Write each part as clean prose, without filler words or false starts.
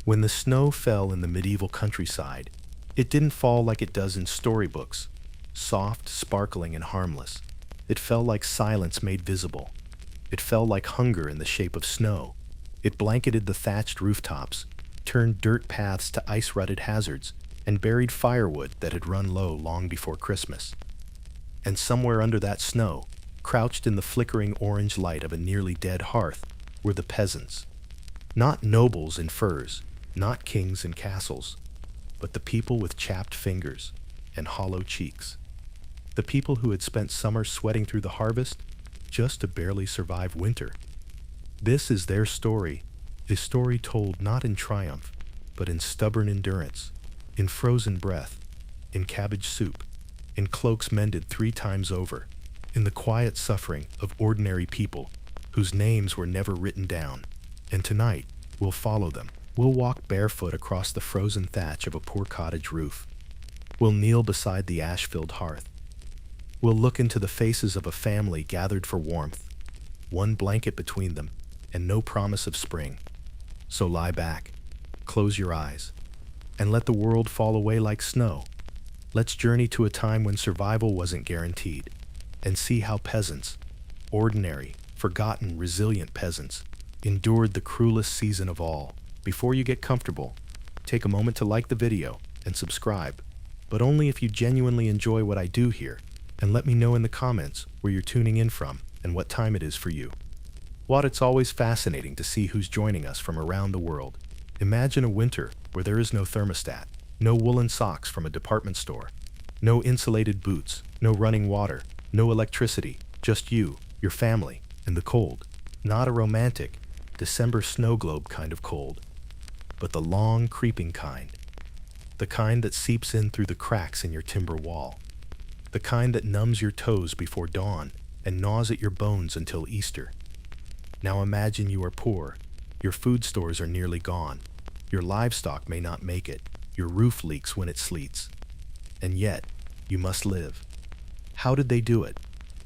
When the snow fell in the medieval countryside, it didn't fall like it does in storybooks, soft, sparkling, and harmless. It fell like silence made visible. It fell like hunger in the shape of snow. It blanketed the thatched rooftops, turned dirt paths to ice-rutted hazards, and buried firewood that had run low long before Christmas. And somewhere under that snow, crouched in the flickering orange light of a nearly dead hearth, were the peasants. Not nobles in furs, not kings in castles, but the people with chapped fingers and hollow cheeks. The people who had spent summer sweating through the harvest just to barely survive winter. This is their story, a story told not in triumph, but in stubborn endurance, in frozen breath, in cabbage soup, in cloaks mended 3 times over, in the quiet suffering of ordinary people whose names were never written down. And tonight, we'll follow them. We'll walk barefoot across the frozen thatch of a poor cottage roof. We'll kneel beside the ash-filled hearth. We'll look into the faces of a family gathered for warmth, one blanket between them, and no promise of spring. So lie back, close your eyes, and let the world fall away like snow. Let's journey to a time when survival wasn't guaranteed, and see how peasants, ordinary, forgotten, resilient peasants, endured the cruelest season of all. Before you get comfortable, take a moment to like the video and subscribe, but only if you genuinely enjoy what I do here, and let me know in the comments where you're tuning in from and what time it is for you. While it's always fascinating to see who's joining us from around the world, imagine a winter where there is no thermostat, no woolen socks from a department store, no insulated boots, no running water, no electricity, just you, your family, and the cold. Not a romantic, December snow globe kind of cold, but the long, creeping kind. The kind that seeps in through the cracks in your timber wall. The kind that numbs your toes before dawn and gnaws at your bones until Easter. Now imagine you are poor. Your food stores are nearly gone. Your livestock may not make it. Your roof leaks when it sleets. And yet, you must live. How did they do it?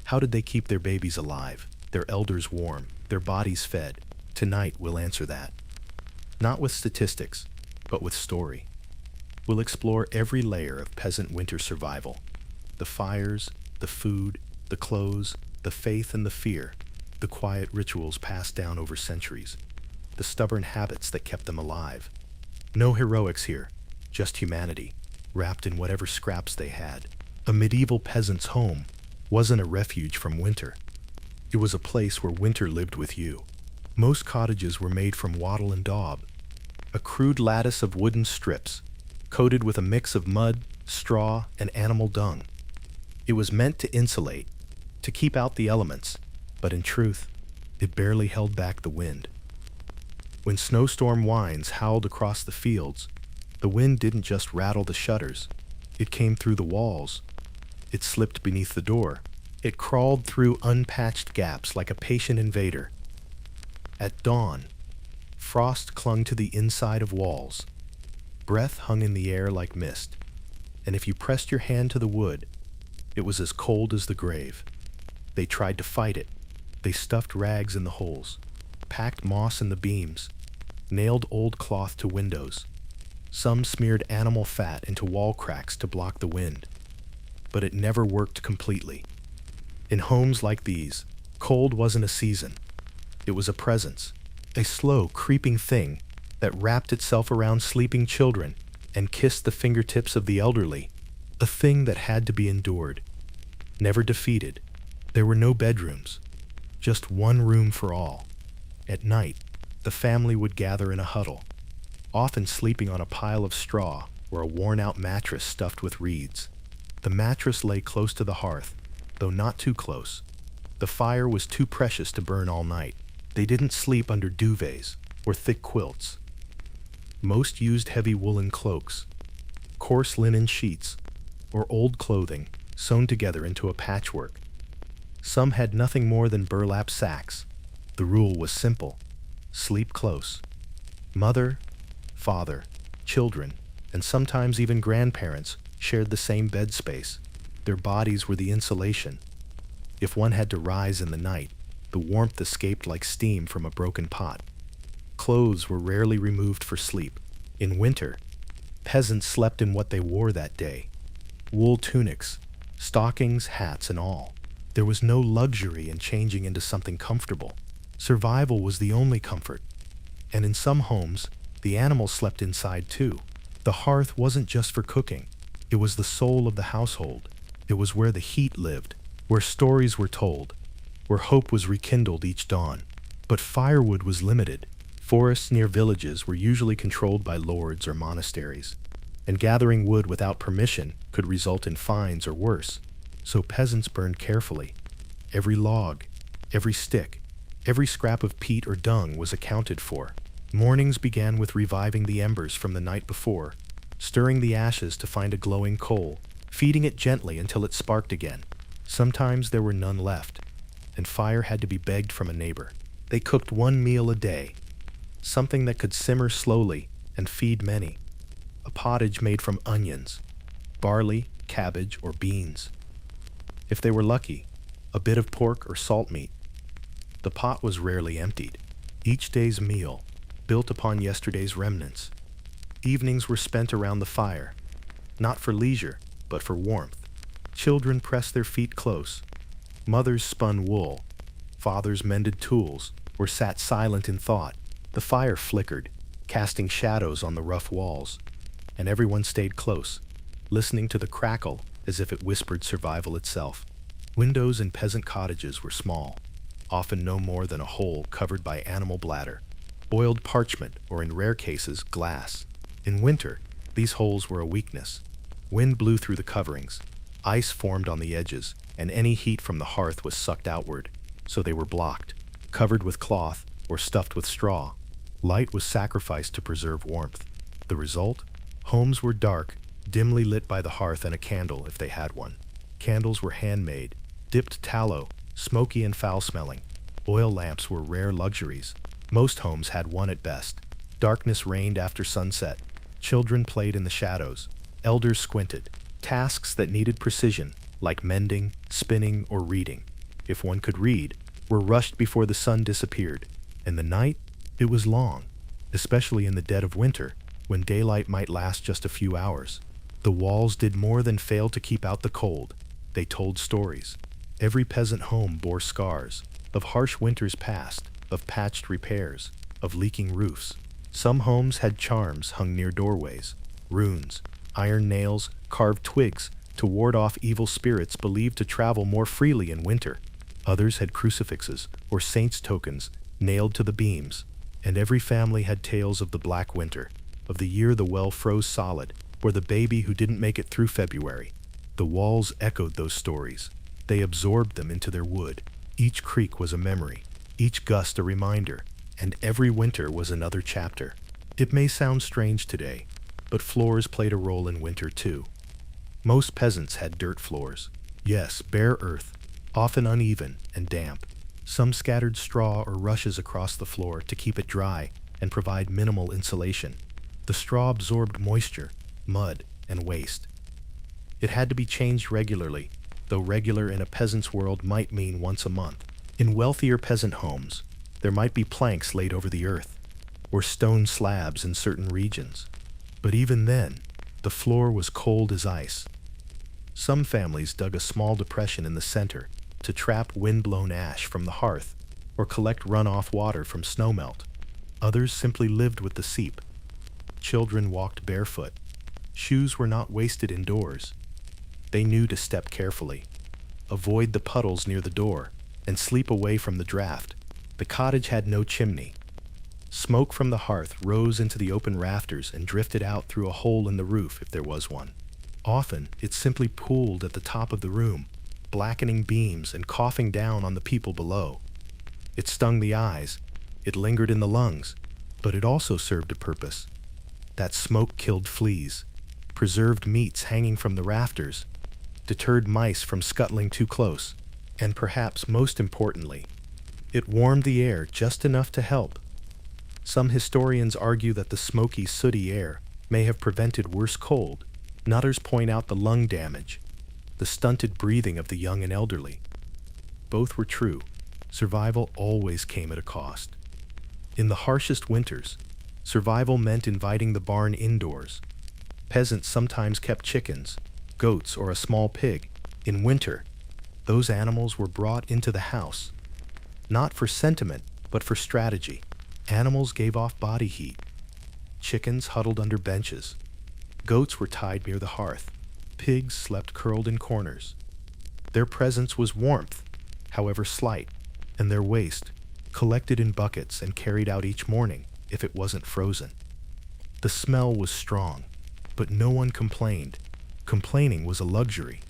How did they keep their babies alive, their elders warm, their bodies fed? Tonight we'll answer that. Not with statistics, but with story. We'll explore every layer of peasant winter survival. The fires, the food, the clothes, the faith and the fear, the quiet rituals passed down over centuries, the stubborn habits that kept them alive. No heroics here, just humanity, wrapped in whatever scraps they had. A medieval peasant's home wasn't a refuge from winter. It was a place where winter lived with you. Most cottages were made from wattle and daub, a crude lattice of wooden strips, coated with a mix of mud, straw, and animal dung. It was meant to insulate, to keep out the elements, but in truth, it barely held back the wind. When snowstorm winds howled across the fields, the wind didn't just rattle the shutters. It came through the walls. It slipped beneath the door. It crawled through unpatched gaps like a patient invader. At dawn, frost clung to the inside of walls. Breath hung in the air like mist, and if you pressed your hand to the wood, it was as cold as the grave. They tried to fight it. They stuffed rags in the holes, packed moss in the beams, nailed old cloth to windows. Some smeared animal fat into wall cracks to block the wind. But it never worked completely. In homes like these, cold wasn't a season. It was a presence, a slow, creeping thing that wrapped itself around sleeping children and kissed the fingertips of the elderly, a thing that had to be endured, never defeated. There were no bedrooms, just one room for all. At night, the family would gather in a huddle, often sleeping on a pile of straw or a worn-out mattress stuffed with reeds. The mattress lay close to the hearth, though not too close. The fire was too precious to burn all night. They didn't sleep under duvets or thick quilts. Most used heavy woolen cloaks, coarse linen sheets, or old clothing sewn together into a patchwork. Some had nothing more than burlap sacks. The rule was simple: sleep close. Mother, father, children, and sometimes even grandparents shared the same bed space. Their bodies were the insulation. If one had to rise in the night, the warmth escaped like steam from a broken pot. Clothes were rarely removed for sleep. In winter, peasants slept in what they wore that day: wool tunics, stockings, hats, and all. There was no luxury in changing into something comfortable. Survival was the only comfort. And in some homes, the animals slept inside too. The hearth wasn't just for cooking. It was the soul of the household. It was where the heat lived, where stories were told, where hope was rekindled each dawn. But firewood was limited. Forests near villages were usually controlled by lords or monasteries, and gathering wood without permission could result in fines or worse. So peasants burned carefully. Every log, every stick, every scrap of peat or dung was accounted for. Mornings began with reviving the embers from the night before, stirring the ashes to find a glowing coal, feeding it gently until it sparked again. Sometimes there were none left, and fire had to be begged from a neighbor. They cooked one meal a day, something that could simmer slowly and feed many. A pottage made from onions, barley, cabbage, or beans. If they were lucky, a bit of pork or salt meat. The pot was rarely emptied. Each day's meal, built upon yesterday's remnants. Evenings were spent around the fire, not for leisure, but for warmth. Children pressed their feet close. Mothers spun wool. Fathers mended tools, or sat silent in thought. The fire flickered, casting shadows on the rough walls, and everyone stayed close, listening to the crackle as if it whispered survival itself. Windows in peasant cottages were small, often no more than a hole covered by animal bladder, oiled parchment, or in rare cases, glass. In winter, these holes were a weakness. Wind blew through the coverings, ice formed on the edges, and any heat from the hearth was sucked outward, so they were blocked, covered with cloth, or stuffed with straw. Light was sacrificed to preserve warmth. The result? Homes were dark, dimly lit by the hearth and a candle if they had one. Candles were handmade, dipped tallow, smoky and foul-smelling. Oil lamps were rare luxuries. Most homes had one at best. Darkness reigned after sunset. Children played in the shadows. Elders squinted. Tasks that needed precision, like mending, spinning, or reading, if one could read, were rushed before the sun disappeared. And the night? It was long, especially in the dead of winter, when daylight might last just a few hours. The walls did more than fail to keep out the cold. They told stories. Every peasant home bore scars, of harsh winters past, of patched repairs, of leaking roofs. Some homes had charms hung near doorways, runes, iron nails, carved twigs to ward off evil spirits believed to travel more freely in winter. Others had crucifixes or saints' tokens nailed to the beams. And every family had tales of the black winter, of the year the well froze solid, or the baby who didn't make it through February. The walls echoed those stories. They absorbed them into their wood. Each creak was a memory, each gust a reminder, and every winter was another chapter. It may sound strange today, but floors played a role in winter too. Most peasants had dirt floors. Yes, bare earth, often uneven and damp. Some scattered straw or rushes across the floor to keep it dry and provide minimal insulation. The straw absorbed moisture, mud, and waste. It had to be changed regularly, though regular in a peasant's world might mean once a month. In wealthier peasant homes, there might be planks laid over the earth, or stone slabs in certain regions. But even then, the floor was cold as ice. Some families dug a small depression in the center to trap wind-blown ash from the hearth or collect runoff water from snowmelt. Others simply lived with the seep. Children walked barefoot. Shoes were not wasted indoors. They knew to step carefully, avoid the puddles near the door, and sleep away from the draft. The cottage had no chimney. Smoke from the hearth rose into the open rafters and drifted out through a hole in the roof if there was one. Often, it simply pooled at the top of the room, blackening beams and coughing down on the people below. It stung the eyes, it lingered in the lungs, but it also served a purpose. That smoke killed fleas, preserved meats hanging from the rafters, deterred mice from scuttling too close, and perhaps most importantly, it warmed the air just enough to help. Some historians argue that the smoky, sooty air may have prevented worse cold. Others point out the lung damage, the stunted breathing of the young and elderly. Both were true. Survival always came at a cost. In the harshest winters, Survival meant inviting the barn indoors. Peasants sometimes kept chickens, goats, or a small pig. In winter, those animals were brought into the house, not for sentiment, but for strategy. Animals gave off body heat. Chickens huddled under benches. Goats were tied near the hearth. Pigs slept curled in corners. Their presence was warmth, however slight, and their waste, collected in buckets and carried out each morning if it wasn't frozen. The smell was strong, but no one complained. Complaining was a luxury.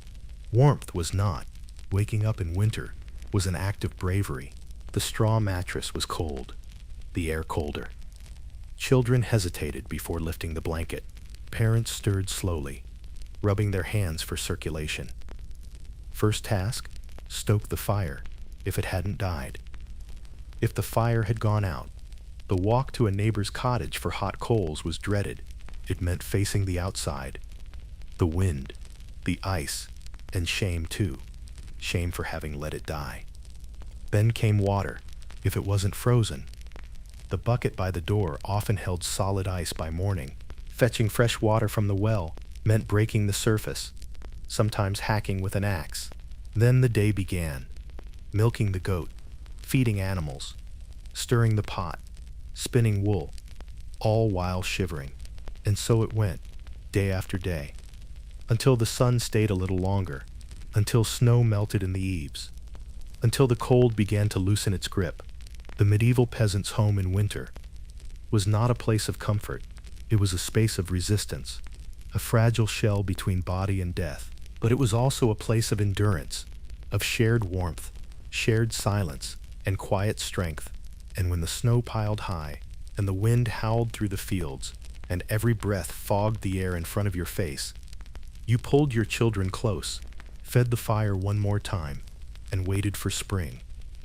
Warmth was not. Waking up in winter was an act of bravery. The straw mattress was cold, the air colder. Children hesitated before lifting the blanket. Parents stirred slowly, rubbing their hands for circulation. First task, stoke the fire, if it hadn't died. If the fire had gone out, the walk to a neighbor's cottage for hot coals was dreaded. It meant facing the outside, the wind, the ice, and shame too. Shame for having let it die. Then came water, if it wasn't frozen. The bucket by the door often held solid ice by morning. Fetching fresh water from the well meant breaking the surface, sometimes hacking with an axe. Then the day began. Milking the goat, feeding animals, stirring the pot, spinning wool, all while shivering. And so it went, day after day, until the sun stayed a little longer, until snow melted in the eaves, until the cold began to loosen its grip. The medieval peasant's home in winter was not a place of comfort. It was a space of resistance, a fragile shell between body and death. But it was also a place of endurance, of shared warmth, shared silence, and quiet strength. And when the snow piled high, and the wind howled through the fields, and every breath fogged the air in front of your face, you pulled your children close, fed the fire one more time, and waited for spring.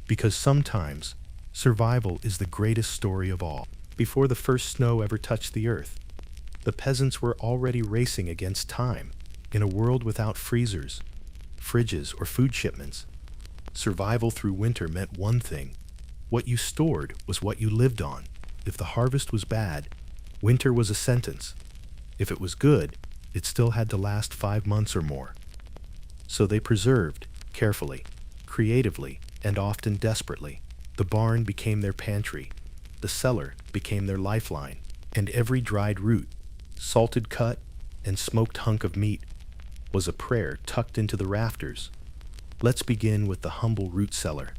Because sometimes, survival is the greatest story of all. Before the first snow ever touched the earth, the peasants were already racing against time. In a world without freezers, fridges, or food shipments, survival through winter meant one thing. What you stored was what you lived on. If the harvest was bad, winter was a sentence. If it was good, it still had to last 5 months or more. So they preserved, carefully, creatively, and often desperately. The barn became their pantry. The cellar became their lifeline. And every dried root, salted cut, and smoked hunk of meat was a prayer tucked into the rafters. Let's begin with the humble root cellar.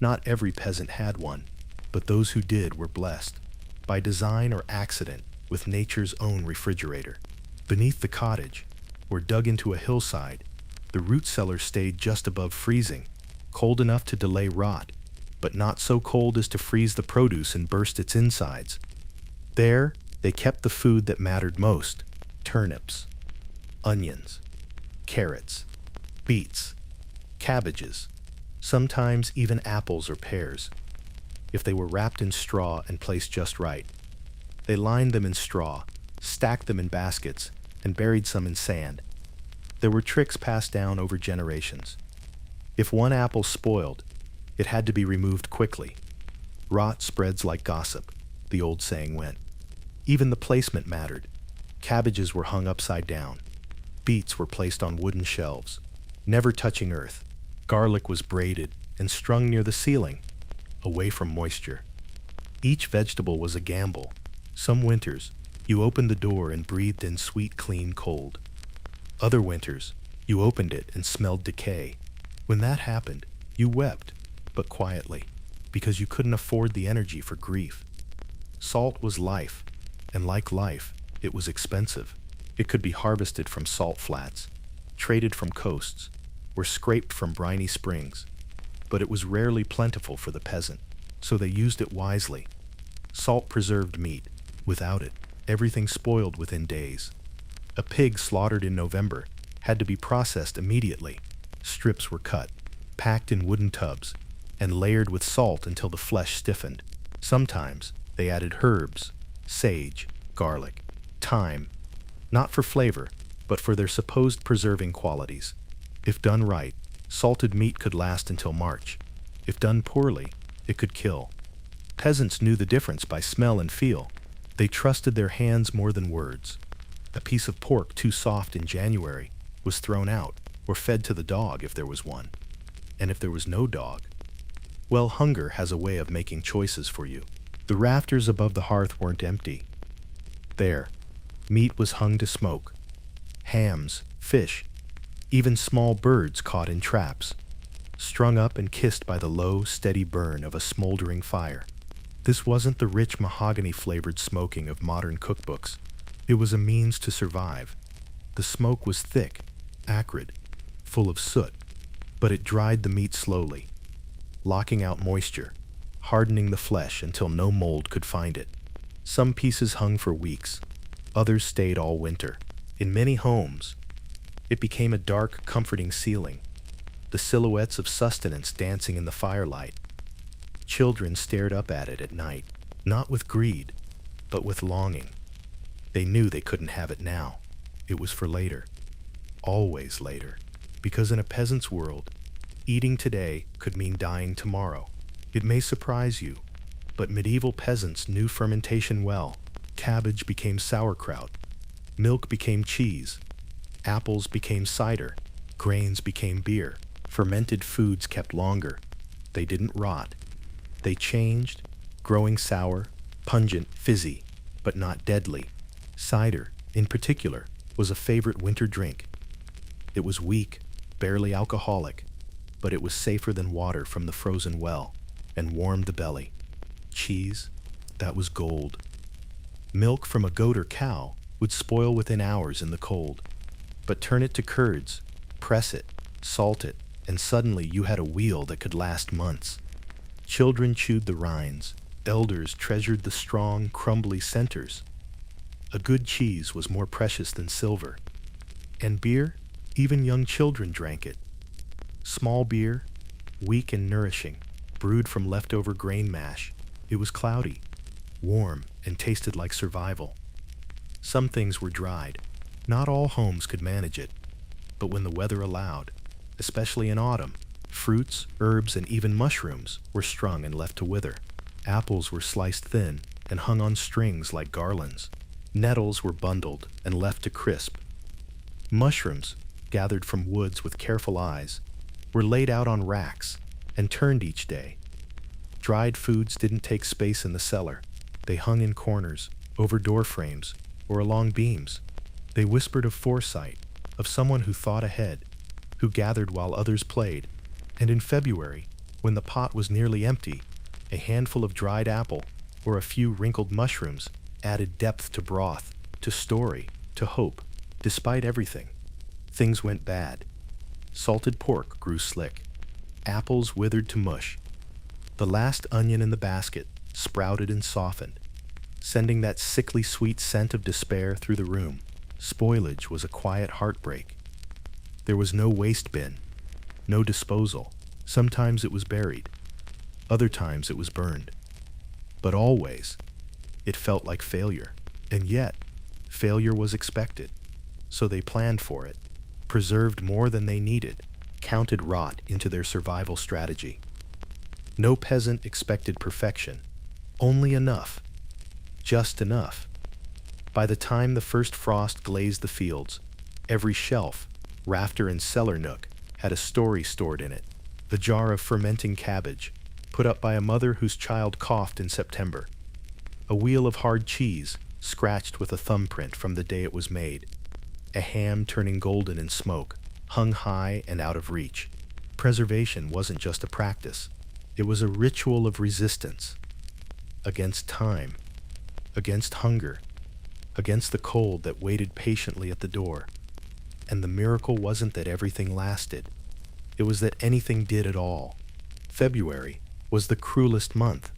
Not every peasant had one, but those who did were blessed, by design or accident, with nature's own refrigerator. Beneath the cottage, or dug into a hillside, the root cellar stayed just above freezing, cold enough to delay rot, but not so cold as to freeze the produce and burst its insides. There, they kept the food that mattered most: turnips, onions, carrots, beets, cabbages, sometimes even apples or pears, if they were wrapped in straw and placed just right. They lined them in straw, stacked them in baskets, and buried some in sand. There were tricks passed down over generations. If one apple spoiled, it had to be removed quickly. Rot spreads like gossip, the old saying went. Even the placement mattered. Cabbages were hung upside down. Beets were placed on wooden shelves, never touching earth. Garlic was braided and strung near the ceiling, away from moisture. Each vegetable was a gamble. Some winters, you opened the door and breathed in sweet, clean cold. Other winters, you opened it and smelled decay. When that happened, you wept, but quietly, because you couldn't afford the energy for grief. Salt was life, and like life, it was expensive. It could be harvested from salt flats, traded from coasts, or scraped from briny springs. But it was rarely plentiful for the peasant, so they used it wisely. Salt preserved meat. Without it, everything spoiled within days. A pig slaughtered in November had to be processed immediately. Strips were cut, packed in wooden tubs, and layered with salt until the flesh stiffened. Sometimes they added herbs, sage, garlic, thyme, not for flavor, but for their supposed preserving qualities. If done right, salted meat could last until March. If done poorly, it could kill. Peasants knew the difference by smell and feel. They trusted their hands more than words. A piece of pork too soft in January was thrown out or fed to the dog if there was one. And if there was no dog, well, hunger has a way of making choices for you. The rafters above the hearth weren't empty. There, meat was hung to smoke. Hams, fish, even small birds caught in traps, strung up and kissed by the low, steady burn of a smoldering fire. This wasn't the rich mahogany-flavored smoking of modern cookbooks. It was a means to survive. The smoke was thick, acrid, full of soot, but it dried the meat slowly, locking out moisture, hardening the flesh until no mold could find it. Some pieces hung for weeks, others stayed all winter. In many homes, it became a dark, comforting ceiling, the silhouettes of sustenance dancing in the firelight. Children stared up at it at night, not with greed, but with longing. They knew they couldn't have it now. It was for later, always later, because in a peasant's world, eating today could mean dying tomorrow. It may surprise you, but medieval peasants knew fermentation well. Cabbage became sauerkraut, milk became cheese, apples became cider, grains became beer. Fermented foods kept longer. They didn't rot. They changed, growing sour, pungent, fizzy, but not deadly. Cider, in particular, was a favorite winter drink. It was weak, barely alcoholic, but it was safer than water from the frozen well, and warmed the belly. Cheese, that was gold. Milk from a goat or cow would spoil within hours in the cold. But turn it to curds, press it, salt it, and suddenly you had a wheel that could last months. Children chewed the rinds. Elders treasured the strong, crumbly centers. A good cheese was more precious than silver. And beer? Even young children drank it. Small beer, weak and nourishing, brewed from leftover grain mash. It was cloudy, warm, and tasted like survival. Some things were dried. Not all homes could manage it. But when the weather allowed, especially in autumn, fruits, herbs, and even mushrooms were strung and left to wither. Apples were sliced thin and hung on strings like garlands. Nettles were bundled and left to crisp. Mushrooms, gathered from woods with careful eyes, were laid out on racks and turned each day. Dried foods didn't take space in the cellar. They hung in corners, over door frames, or along beams. They whispered of foresight, of someone who thought ahead, who gathered while others played. And in February, when the pot was nearly empty, a handful of dried apple or a few wrinkled mushrooms added depth to broth, to story, to hope. Despite everything, things went bad. Salted pork grew slick. Apples withered to mush. The last onion in the basket sprouted and softened, sending that sickly sweet scent of despair through the room. Spoilage was a quiet heartbreak. There was no waste bin, no disposal. Sometimes it was buried. Other times it was burned. But always, it felt like failure. And yet, failure was expected. So they planned for it, preserved more than they needed, counted rot into their survival strategy. No peasant expected perfection, only enough, just enough. By the time the first frost glazed the fields, every shelf, rafter, and cellar nook had a story stored in it. The jar of fermenting cabbage, put up by a mother whose child coughed in September. A wheel of hard cheese, scratched with a thumbprint from the day it was made. A ham turning golden in smoke, hung high and out of reach. Preservation wasn't just a practice. It was a ritual of resistance. Against time, against hunger, against the cold that waited patiently at the door. And the miracle wasn't that everything lasted. It was that anything did at all. February was the cruelest month.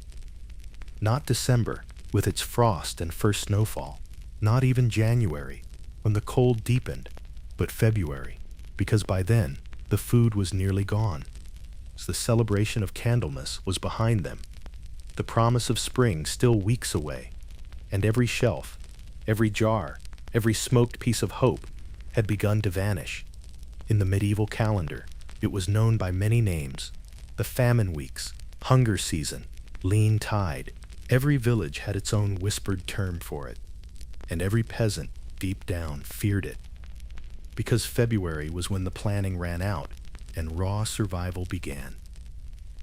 Not December, with its frost and first snowfall. Not even January, when the cold deepened, but February, because by then, the food was nearly gone. The celebration of Candlemas was behind them, the promise of spring still weeks away, and every shelf, every jar, every smoked piece of hope had begun to vanish. In the medieval calendar, it was known by many names: the famine weeks, hunger season, lean tide, Every village had its own whispered term for it, and every peasant, deep down, feared it. Because February was when the planning ran out and raw survival began.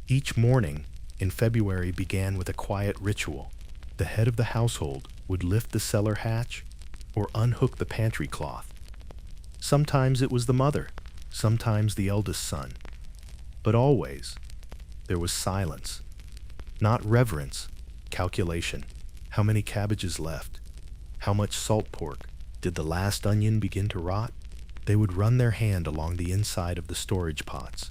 Each morning in February began with a quiet ritual. The head of the household would lift the cellar hatch or unhook the pantry cloth. Sometimes it was the mother, sometimes the eldest son. But always, there was silence. Not reverence, calculation. How many cabbages left? How much salt pork? Did the last onion begin to rot? They would run their hand along the inside of the storage pots.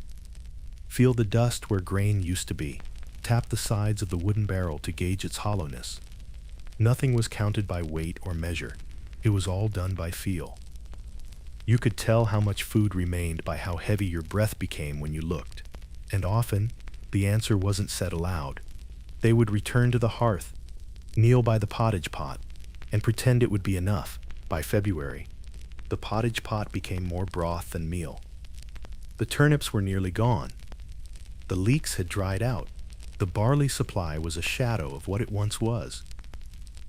Feel the dust where grain used to be. Tap the sides of the wooden barrel to gauge its hollowness. Nothing was counted by weight or measure. It was all done by feel. You could tell how much food remained by how heavy your breath became when you looked. And often, the answer wasn't said aloud. They would return to the hearth, kneel by the pottage pot, and pretend it would be enough. By February, the pottage pot became more broth than meal. The turnips were nearly gone. The leeks had dried out. The barley supply was a shadow of what it once was.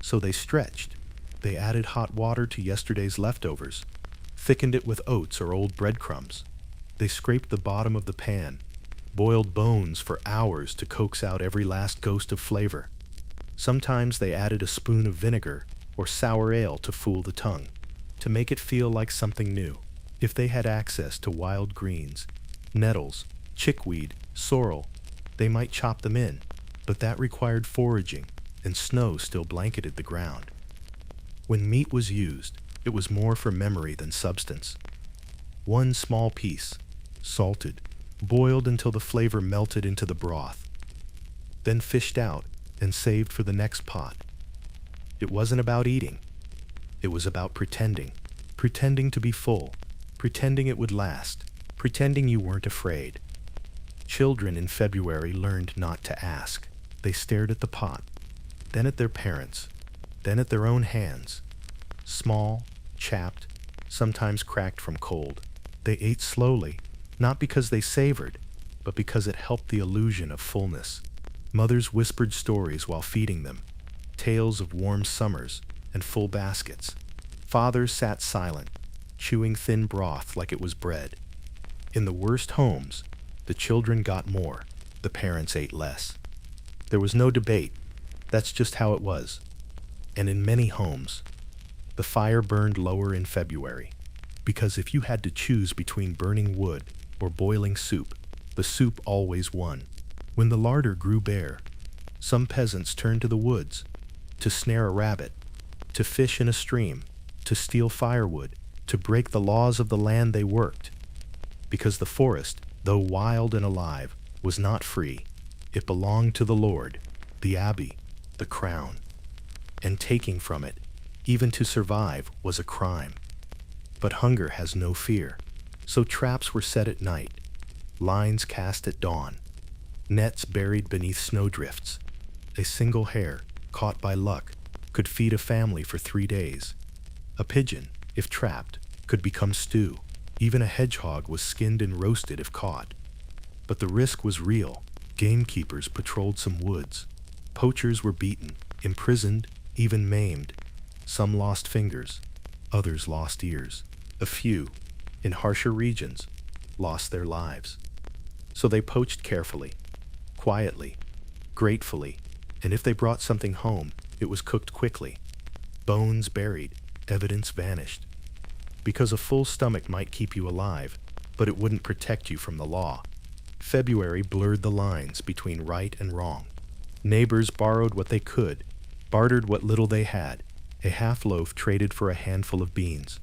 So they stretched. They added hot water to yesterday's leftovers, thickened it with oats or old breadcrumbs. They scraped the bottom of the pan, boiled bones for hours to coax out every last ghost of flavor. Sometimes they added a spoon of vinegar or sour ale to fool the tongue, to make it feel like something new. If they had access to wild greens, nettles, chickweed, sorrel, they might chop them in, but that required foraging, and snow still blanketed the ground. When meat was used, it was more for memory than substance. One small piece, salted, boiled until the flavor melted into the broth, then fished out and saved for the next pot. It wasn't about eating. It was about pretending to be full, pretending it would last, pretending you weren't afraid. Children in February learned not to ask. They stared at the pot, then at their parents, then at their own hands. Small, chapped, sometimes cracked from cold. They ate slowly, not because they savored, but because it helped the illusion of fullness. Mothers whispered stories while feeding them, tales of warm summers and full baskets. Fathers sat silent, chewing thin broth like it was bread. In the worst homes, the children got more, the parents ate less. There was no debate. That's just how it was. And in many homes, the fire burned lower in February, because if you had to choose between burning wood or boiling soup, the soup always won. When the larder grew bare, some peasants turned to the woods to snare a rabbit, to fish in a stream, to steal firewood, to break the laws of the land they worked. Because the forest, though wild and alive, was not free. It belonged to the Lord, the abbey, the crown. And taking from it, even to survive, was a crime. But hunger has no fear. So traps were set at night, lines cast at dawn, nets buried beneath snowdrifts. A single hare, caught by luck, could feed a family for 3 days. A pigeon, if trapped, could become stew. Even a hedgehog was skinned and roasted if caught. But the risk was real. Gamekeepers patrolled some woods. Poachers were beaten, imprisoned, even maimed. Some lost fingers, others lost ears. A few, in harsher regions, lost their lives. So they poached carefully, quietly, gratefully, and if they brought something home, it was cooked quickly. Bones buried, evidence vanished. Because a full stomach might keep you alive, but it wouldn't protect you from the law. February blurred the lines between right and wrong. Neighbors borrowed what they could, bartered what little they had. A half loaf traded for a handful of beans.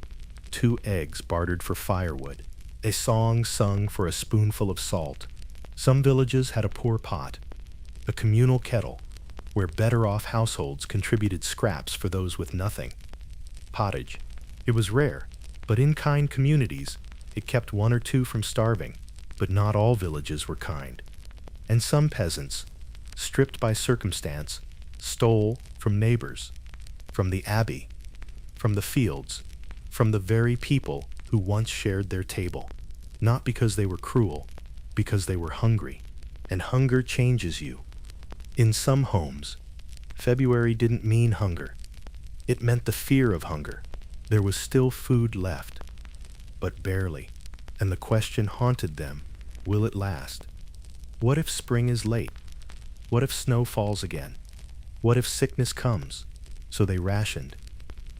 2 eggs bartered for firewood. A song sung for a spoonful of salt. Some villages had a poor pot, a communal kettle, where better-off households contributed scraps for those with nothing. Pottage. It was rare, but in kind communities, it kept 1 or 2 from starving. But not all villages were kind. And some peasants, stripped by circumstance, stole from neighbors, from the abbey, from the fields, from the very people who once shared their table. Not because they were cruel, because they were hungry. And hunger changes you. In some homes, February didn't mean hunger. It meant the fear of hunger. There was still food left, but barely. And the question haunted them, will it last? What if spring is late? What if snow falls again? What if sickness comes? So they rationed,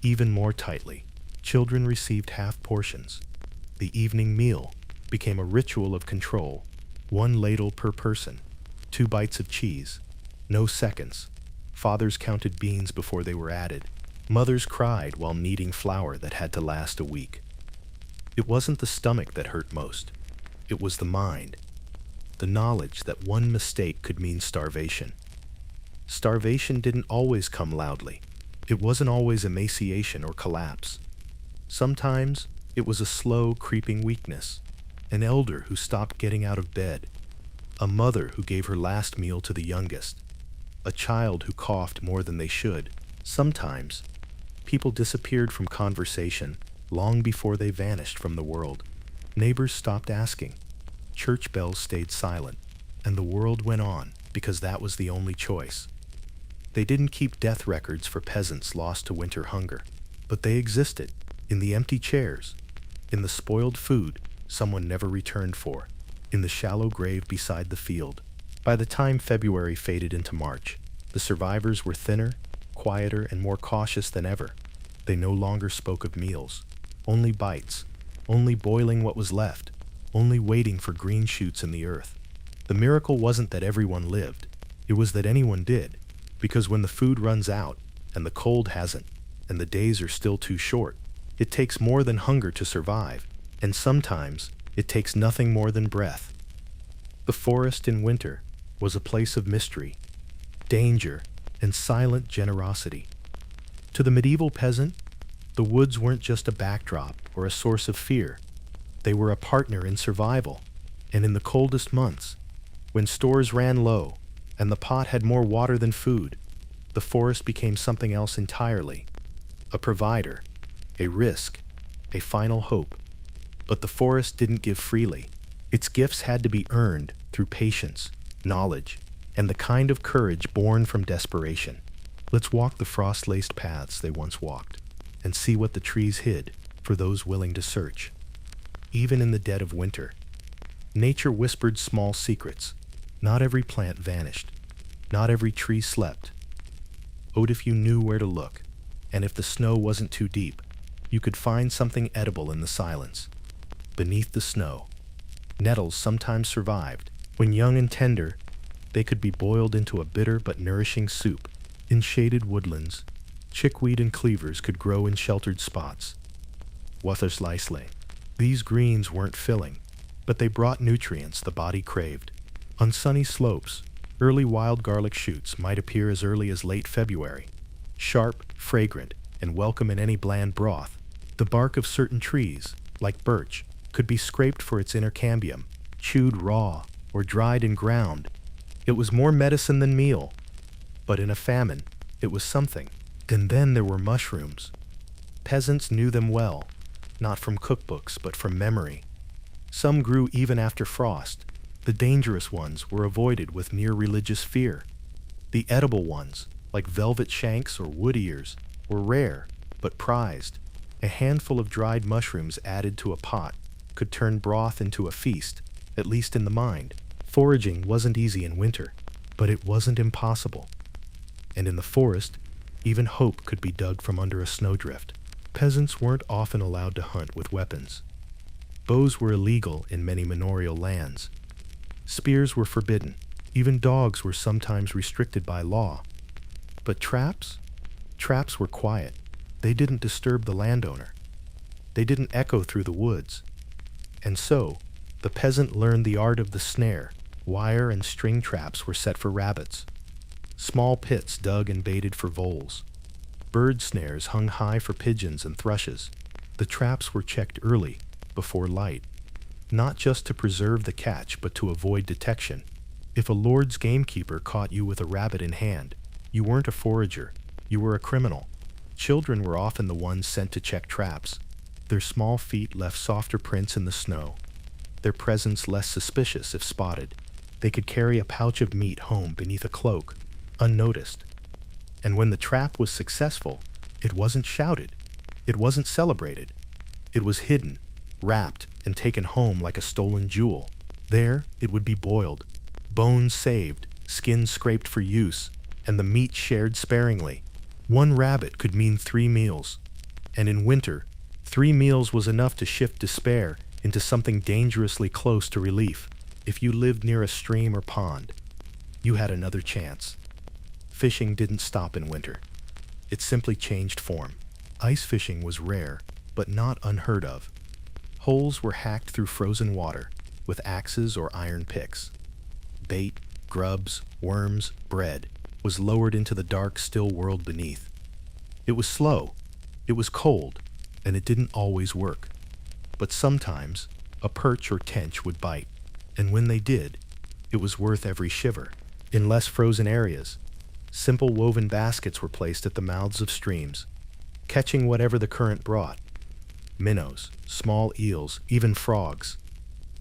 even more tightly. Children received half portions. The evening meal became a ritual of control. 1 ladle per person, 2 bites of cheese, no seconds. Fathers counted beans before they were added. Mothers cried while kneading flour that had to last a week. It wasn't the stomach that hurt most. It was the mind. The knowledge that one mistake could mean starvation. Starvation didn't always come loudly. It wasn't always emaciation or collapse. Sometimes it was a slow, creeping weakness. An elder who stopped getting out of bed. A mother who gave her last meal to the youngest. A child who coughed more than they should. Sometimes, people disappeared from conversation long before they vanished from the world. Neighbors stopped asking. Church bells stayed silent, and the world went on because that was the only choice. They didn't keep death records for peasants lost to winter hunger, but they existed in the empty chairs, in the spoiled food someone never returned for, in the shallow grave beside the field. By the time February faded into March, the survivors were thinner, quieter, and more cautious than ever. They no longer spoke of meals, only bites, only boiling what was left, only waiting for green shoots in the earth. The miracle wasn't that everyone lived, it was that anyone did, because when the food runs out, and the cold hasn't, and the days are still too short, it takes more than hunger to survive, and sometimes it takes nothing more than breath. The forest in winter was a place of mystery, danger, and silent generosity. To the medieval peasant, the woods weren't just a backdrop or a source of fear. They were a partner in survival, and in the coldest months, when stores ran low and the pot had more water than food, the forest became something else entirely. A provider, a risk, a final hope. But the forest didn't give freely. Its gifts had to be earned through patience, knowledge, and the kind of courage born from desperation. Let's walk the frost-laced paths they once walked, and see what the trees hid for those willing to search. Even in the dead of winter, nature whispered small secrets. Not every plant vanished. Not every tree slept. Oh, if you knew where to look, and if the snow wasn't too deep, you could find something edible in the silence. Beneath the snow, nettles sometimes survived. When young and tender, they could be boiled into a bitter but nourishing soup. In shaded woodlands, chickweed and cleavers could grow in sheltered spots. Wathersleisle. These greens weren't filling, but they brought nutrients the body craved. On sunny slopes, early wild garlic shoots might appear as early as late February. Sharp, fragrant, and welcome in any bland broth. The bark of certain trees, like birch, could be scraped for its inner cambium, chewed raw, or dried and ground. It was more medicine than meal, but in a famine, it was something. And then there were mushrooms. Peasants knew them well, not from cookbooks, but from memory. Some grew even after frost. The dangerous ones were avoided with near religious fear. The edible ones, like velvet shanks or wood ears, were rare, but prized. A handful of dried mushrooms added to a pot could turn broth into a feast, at least in the mind. Foraging wasn't easy in winter, but it wasn't impossible. And in the forest, even hope could be dug from under a snowdrift. Peasants weren't often allowed to hunt with weapons. Bows were illegal in many manorial lands. Spears were forbidden. Even dogs were sometimes restricted by law. But traps? Traps were quiet. They didn't disturb the landowner. They didn't echo through the woods. And so, the peasant learned the art of the snare. Wire and string traps were set for rabbits. Small pits dug and baited for voles. Bird snares hung high for pigeons and thrushes. The traps were checked early, before light, not just to preserve the catch, but to avoid detection. If a lord's gamekeeper caught you with a rabbit in hand, you weren't a forager, you were a criminal. Children were often the ones sent to check traps. Their small feet left softer prints in the snow, their presence less suspicious if spotted. They could carry a pouch of meat home beneath a cloak, unnoticed. And when the trap was successful, it wasn't shouted. It wasn't celebrated. It was hidden, wrapped, and taken home like a stolen jewel. There, it would be boiled, bones saved, skin scraped for use, and the meat shared sparingly. One rabbit could mean 3 meals. And in winter, 3 meals was enough to shift despair into something dangerously close to relief. If you lived near a stream or pond, you had another chance. Fishing didn't stop in winter. It simply changed form. Ice fishing was rare, but not unheard of. Holes were hacked through frozen water with axes or iron picks. Bait, grubs, worms, bread was lowered into the dark, still world beneath. It was slow, it was cold, and it didn't always work. But sometimes, a perch or tench would bite, and when they did, it was worth every shiver. In less frozen areas, simple woven baskets were placed at the mouths of streams, catching whatever the current brought. Minnows, small eels, even frogs.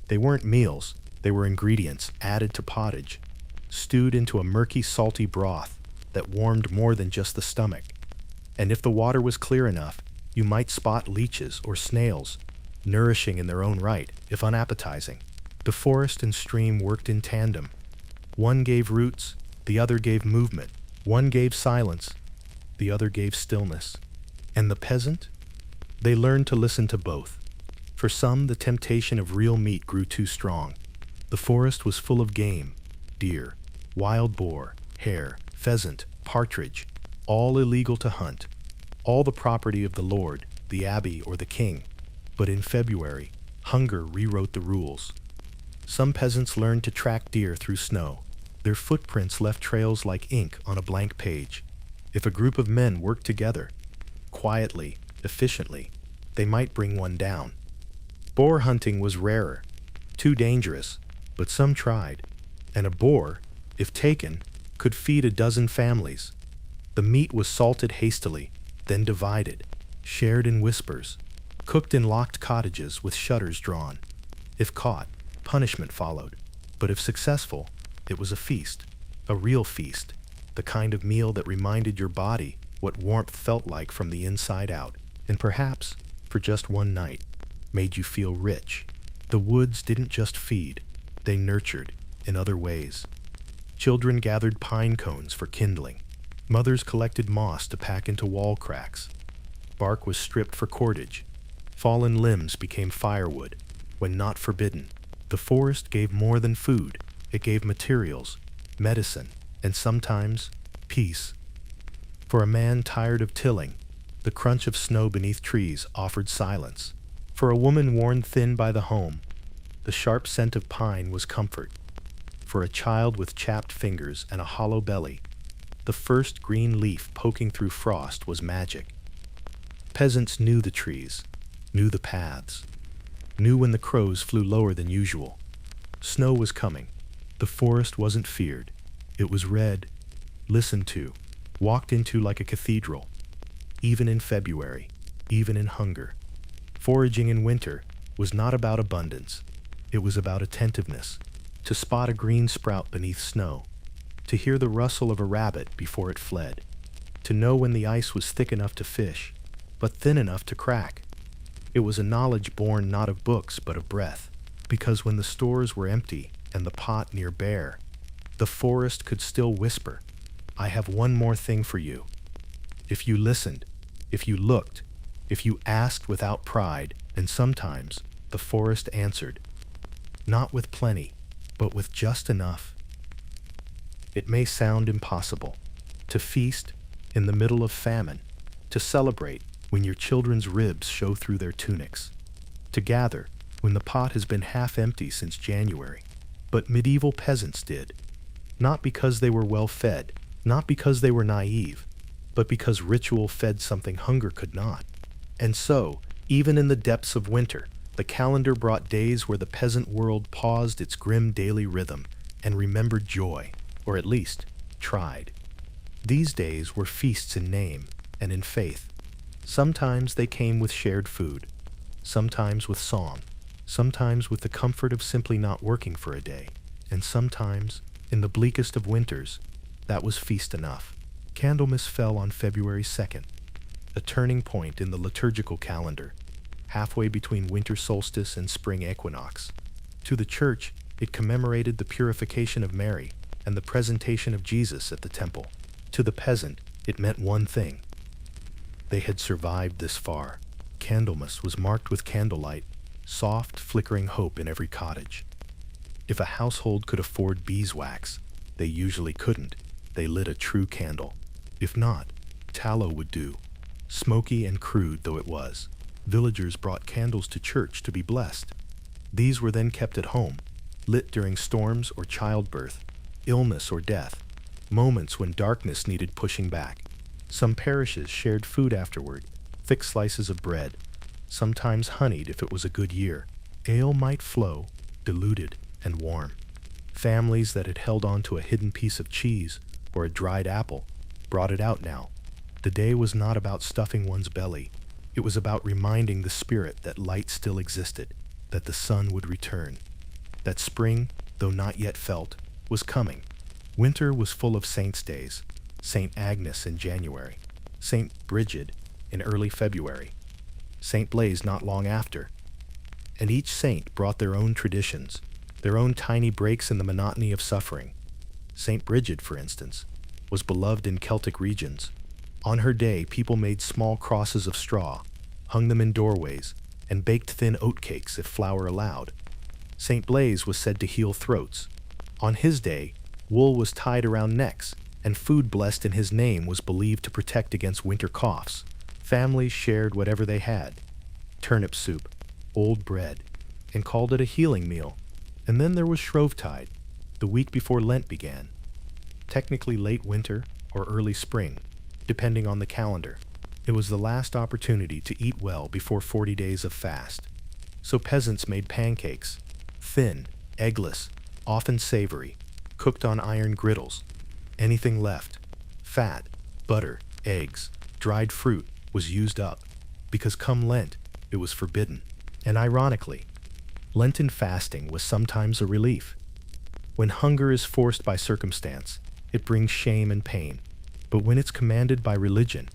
They weren't meals, they were ingredients added to pottage, stewed into a murky, salty broth that warmed more than just the stomach. And if the water was clear enough, you might spot leeches or snails, nourishing in their own right, if unappetizing. The forest and stream worked in tandem. One gave roots, the other gave movement. One gave silence, the other gave stillness. And the peasant? They learned to listen to both. For some, the temptation of real meat grew too strong. The forest was full of game, deer, wild boar, hare, pheasant, partridge, all illegal to hunt, all the property of the lord, the abbey, or the king. But in February, hunger rewrote the rules. Some peasants learned to track deer through snow. Their footprints left trails like ink on a blank page. If a group of men worked together, quietly, efficiently, they might bring one down. Boar hunting was rarer, too dangerous, but some tried. And a boar, if taken, could feed a dozen families. The meat was salted hastily, then divided, shared in whispers, cooked in locked cottages with shutters drawn. If caught, punishment followed. But if successful, it was a feast, a real feast, the kind of meal that reminded your body what warmth felt like from the inside out, and perhaps, for just one night, made you feel rich. The woods didn't just feed, they nurtured in other ways. Children gathered pine cones for kindling. Mothers collected moss to pack into wall cracks. Bark was stripped for cordage. Fallen limbs became firewood, when not forbidden. The forest gave more than food. It gave materials, medicine, and sometimes peace. For a man tired of tilling, the crunch of snow beneath trees offered silence. For a woman worn thin by the home, the sharp scent of pine was comfort. For a child with chapped fingers and a hollow belly, the first green leaf poking through frost was magic. Peasants knew the trees, knew the paths, knew when the crows flew lower than usual. Snow was coming. The forest wasn't feared. It was read, listened to, walked into like a cathedral. Even in February, even in hunger. Foraging in winter was not about abundance. It was about attentiveness. To spot a green sprout beneath snow. To hear the rustle of a rabbit before it fled. To know when the ice was thick enough to fish, but thin enough to crack. It was a knowledge born not of books but of breath. Because when the stores were empty and the pot near bare, the forest could still whisper, "I have one more thing for you." If you listened, if you looked, if you asked without pride, and sometimes the forest answered, not with plenty, but with just enough. It may sound impossible to feast in the middle of famine, to celebrate when your children's ribs show through their tunics, to gather when the pot has been half empty since January. But medieval peasants did, not because they were well fed, not because they were naive, but because ritual fed something hunger could not. And so, even in the depths of winter, the calendar brought days where the peasant world paused its grim daily rhythm and remembered joy, or at least tried. These days were feasts in name and in faith. Sometimes they came with shared food, sometimes with song, sometimes with the comfort of simply not working for a day, and sometimes, in the bleakest of winters, that was feast enough. Candlemas fell on February 2nd, a turning point in the liturgical calendar, halfway between winter solstice and spring equinox. To the church, it commemorated the purification of Mary and the presentation of Jesus at the temple. To the peasant, it meant one thing. They had survived this far. Candlemas was marked with candlelight, soft, flickering hope in every cottage. If a household could afford beeswax, they usually couldn't. They lit a true candle. If not, tallow would do. Smoky and crude though it was, villagers brought candles to church to be blessed. These were then kept at home, lit during storms or childbirth, illness or death, moments when darkness needed pushing back. Some parishes shared food afterward, thick slices of bread, sometimes honeyed if it was a good year. Ale might flow, diluted and warm. Families that had held on to a hidden piece of cheese or a dried apple brought it out now. The day was not about stuffing one's belly. It was about reminding the spirit that light still existed, that the sun would return, that spring, though not yet felt, was coming. Winter was full of saints' days, St. Agnes in January, St. Brigid in early February, St. Blaise not long after. And each saint brought their own traditions, their own tiny breaks in the monotony of suffering. St. Brigid, for instance, was beloved in Celtic regions. On her day, people made small crosses of straw, hung them in doorways, and baked thin oatcakes if flour allowed. St. Blaise was said to heal throats. On his day, wool was tied around necks, and food blessed in his name was believed to protect against winter coughs. Families shared whatever they had, turnip soup, old bread, and called it a healing meal. And then there was Shrovetide, the week before Lent began. Technically late winter or early spring, depending on the calendar. It was the last opportunity to eat well before 40 days of fast. So peasants made pancakes, thin, eggless, often savory, cooked on iron griddles. Anything left, fat, butter, eggs, dried fruit, was used up, because come Lent, it was forbidden. And ironically, Lenten fasting was sometimes a relief. When hunger is forced by circumstance, it brings shame and pain. But when it's commanded by religion,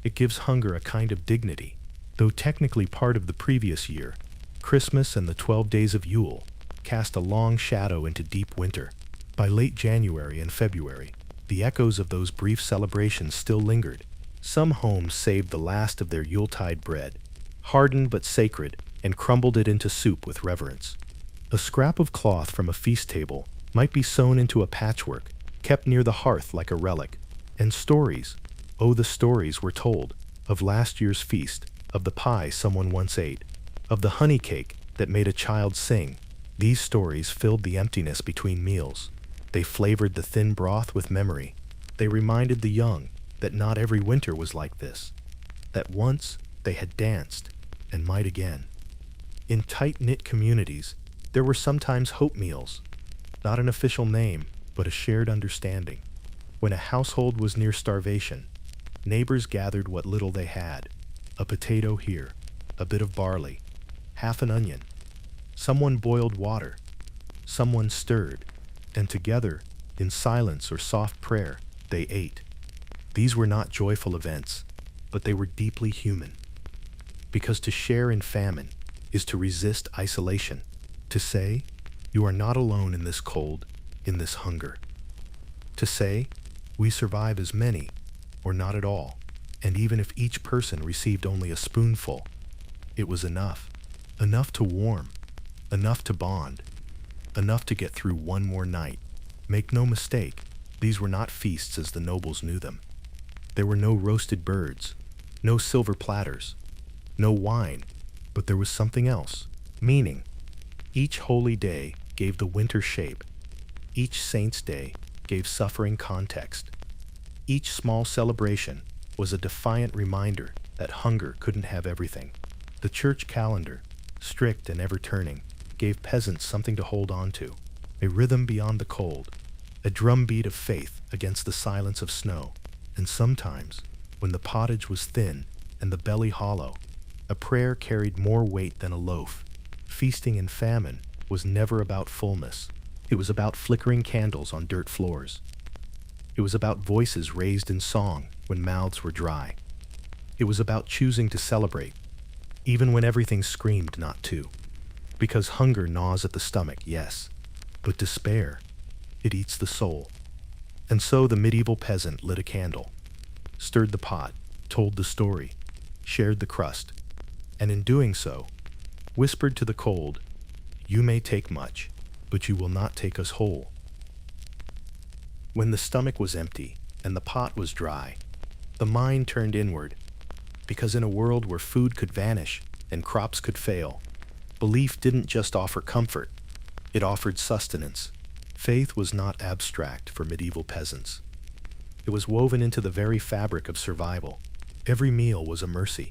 it gives hunger a kind of dignity. Though technically part of the previous year, Christmas and the 12 days of Yule cast a long shadow into deep winter. By late January and February, the echoes of those brief celebrations still lingered. Some homes saved the last of their Yuletide bread, hardened but sacred, and crumbled it into soup with reverence. A scrap of cloth from a feast table might be sewn into a patchwork, kept near the hearth like a relic. And stories, oh the stories were told, of last year's feast, of the pie someone once ate, of the honey cake that made a child sing. These stories filled the emptiness between meals. They flavored the thin broth with memory. They reminded the young that not every winter was like this, that once they had danced and might again. In tight-knit communities, there were sometimes hope meals, not an official name, but a shared understanding. When a household was near starvation, neighbors gathered what little they had, a potato here, a bit of barley, half an onion. Someone boiled water, someone stirred, and together, in silence or soft prayer, they ate. These were not joyful events, but they were deeply human. Because to share in famine is to resist isolation, to say, you are not alone in this cold, in this hunger. To say, we survive as many, or not at all, and even if each person received only a spoonful, it was enough. Enough to warm, enough to bond, enough to get through one more night. Make no mistake, these were not feasts as the nobles knew them. There were no roasted birds, no silver platters, no wine, but there was something else, meaning. Each holy day gave the winter shape. Each saint's day gave suffering context. Each small celebration was a defiant reminder that hunger couldn't have everything. The church calendar, strict and ever-turning, gave peasants something to hold on to, a rhythm beyond the cold, a drumbeat of faith against the silence of snow. And sometimes, when the pottage was thin and the belly hollow, a prayer carried more weight than a loaf. Feasting in famine was never about fullness. It was about flickering candles on dirt floors. It was about voices raised in song when mouths were dry. It was about choosing to celebrate, even when everything screamed not to. Because hunger gnaws at the stomach, yes, but despair, it eats the soul. And so the medieval peasant lit a candle, stirred the pot, told the story, shared the crust, and in doing so, whispered to the cold, "You may take much, but you will not take us whole." When the stomach was empty and the pot was dry, the mind turned inward, because in a world where food could vanish and crops could fail, belief didn't just offer comfort, it offered sustenance. Faith was not abstract for medieval peasants. It was woven into the very fabric of survival. Every meal was a mercy,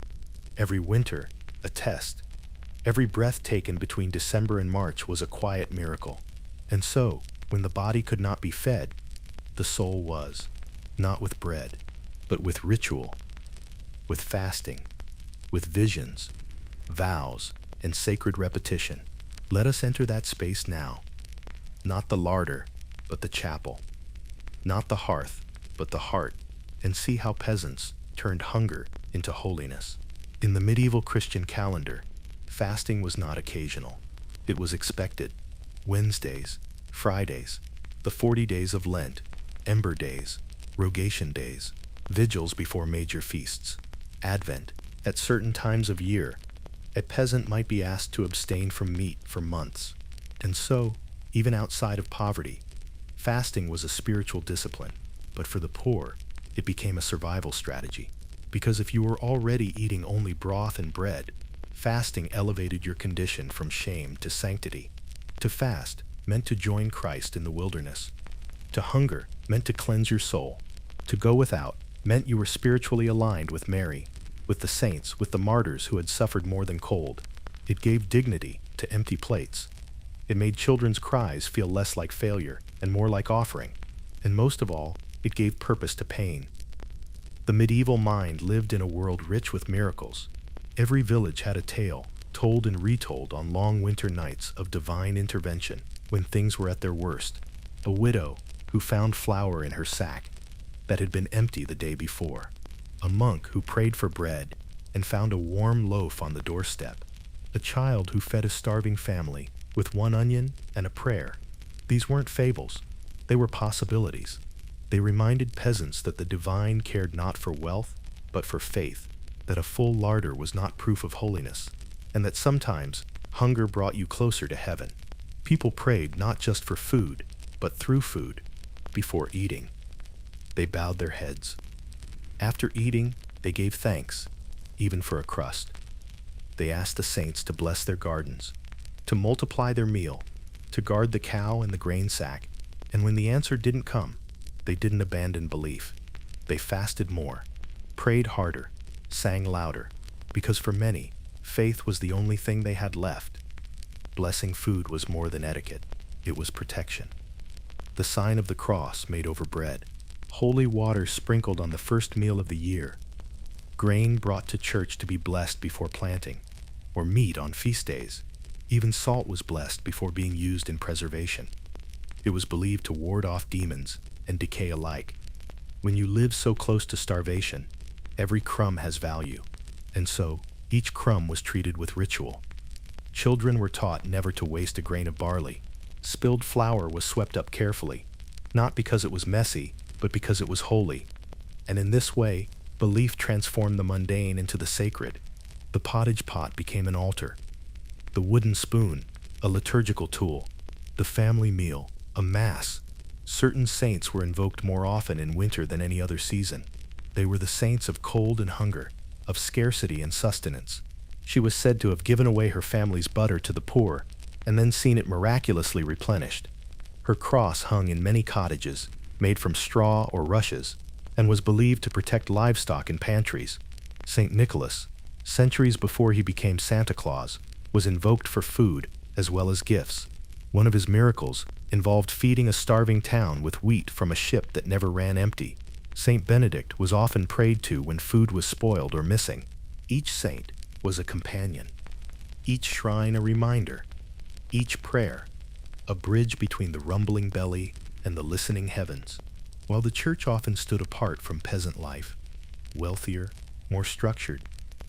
every winter a test, every breath taken between December and March was a quiet miracle. And so, when the body could not be fed, the soul was, not with bread, but with ritual, with fasting, with visions, vows, and sacred repetition. Let us enter that space now. Not the larder, but the chapel. Not the hearth, but the heart, and see how peasants turned hunger into holiness. In the medieval Christian calendar, fasting was not occasional. It was expected. Wednesdays, Fridays, the 40 days of Lent, Ember days, Rogation days, vigils before major feasts, Advent. At certain times of year, a peasant might be asked to abstain from meat for months. And so, even outside of poverty, fasting was a spiritual discipline. But for the poor, it became a survival strategy. Because if you were already eating only broth and bread, fasting elevated your condition from shame to sanctity. To fast meant to join Christ in the wilderness. To hunger meant to cleanse your soul. To go without meant you were spiritually aligned with Mary, with the saints, with the martyrs who had suffered more than cold. It gave dignity to empty plates. It made children's cries feel less like failure and more like offering. And most of all, it gave purpose to pain. The medieval mind lived in a world rich with miracles. Every village had a tale, told and retold on long winter nights of divine intervention when things were at their worst. A widow who found flour in her sack that had been empty the day before. A monk who prayed for bread and found a warm loaf on the doorstep. A child who fed a starving family with one onion and a prayer. These weren't fables. They were possibilities. They reminded peasants that the divine cared not for wealth, but for faith, that a full larder was not proof of holiness, and that sometimes hunger brought you closer to heaven. People prayed not just for food, but through food, before eating. They bowed their heads. After eating, they gave thanks, even for a crust. They asked the saints to bless their gardens, to multiply their meal, to guard the cow and the grain sack, and when the answer didn't come, they didn't abandon belief. They fasted more, prayed harder, sang louder, because for many, faith was the only thing they had left. Blessing food was more than etiquette, it was protection. The sign of the cross made over bread, holy water sprinkled on the first meal of the year, grain brought to church to be blessed before planting, or meat on feast days. Even salt was blessed before being used in preservation. It was believed to ward off demons and decay alike. When you live so close to starvation, every crumb has value, and so each crumb was treated with ritual. Children were taught never to waste a grain of barley. Spilled flour was swept up carefully, not because it was messy, but because it was holy. And in this way, belief transformed the mundane into the sacred. The pottage pot became an altar. The wooden spoon, a liturgical tool. The family meal, a mass. Certain saints were invoked more often in winter than any other season. They were the saints of cold and hunger, of scarcity and sustenance. She was said to have given away her family's butter to the poor, and then seen it miraculously replenished. Her cross hung in many cottages, made from straw or rushes, and was believed to protect livestock in pantries. St. Nicholas, centuries before he became Santa Claus, was invoked for food as well as gifts. One of his miracles involved feeding a starving town with wheat from a ship that never ran empty. St. Benedict was often prayed to when food was spoiled or missing. Each saint was a companion, each shrine a reminder, each prayer a bridge between the rumbling belly and the listening heavens. While the church often stood apart from peasant life, wealthier, more structured,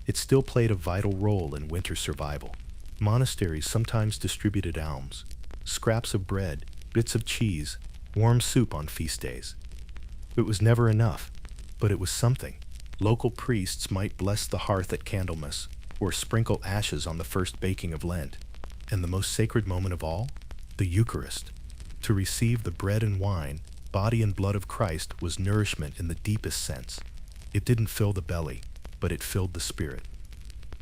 it still played a vital role in winter survival. Monasteries sometimes distributed alms, scraps of bread, bits of cheese, warm soup on feast days. It was never enough, but it was something. Local priests might bless the hearth at Candlemas, or sprinkle ashes on the first baking of Lent. And the most sacred moment of all? The Eucharist. To receive the bread and wine, body and blood of Christ, was nourishment in the deepest sense. It didn't fill the belly, but it filled the spirit.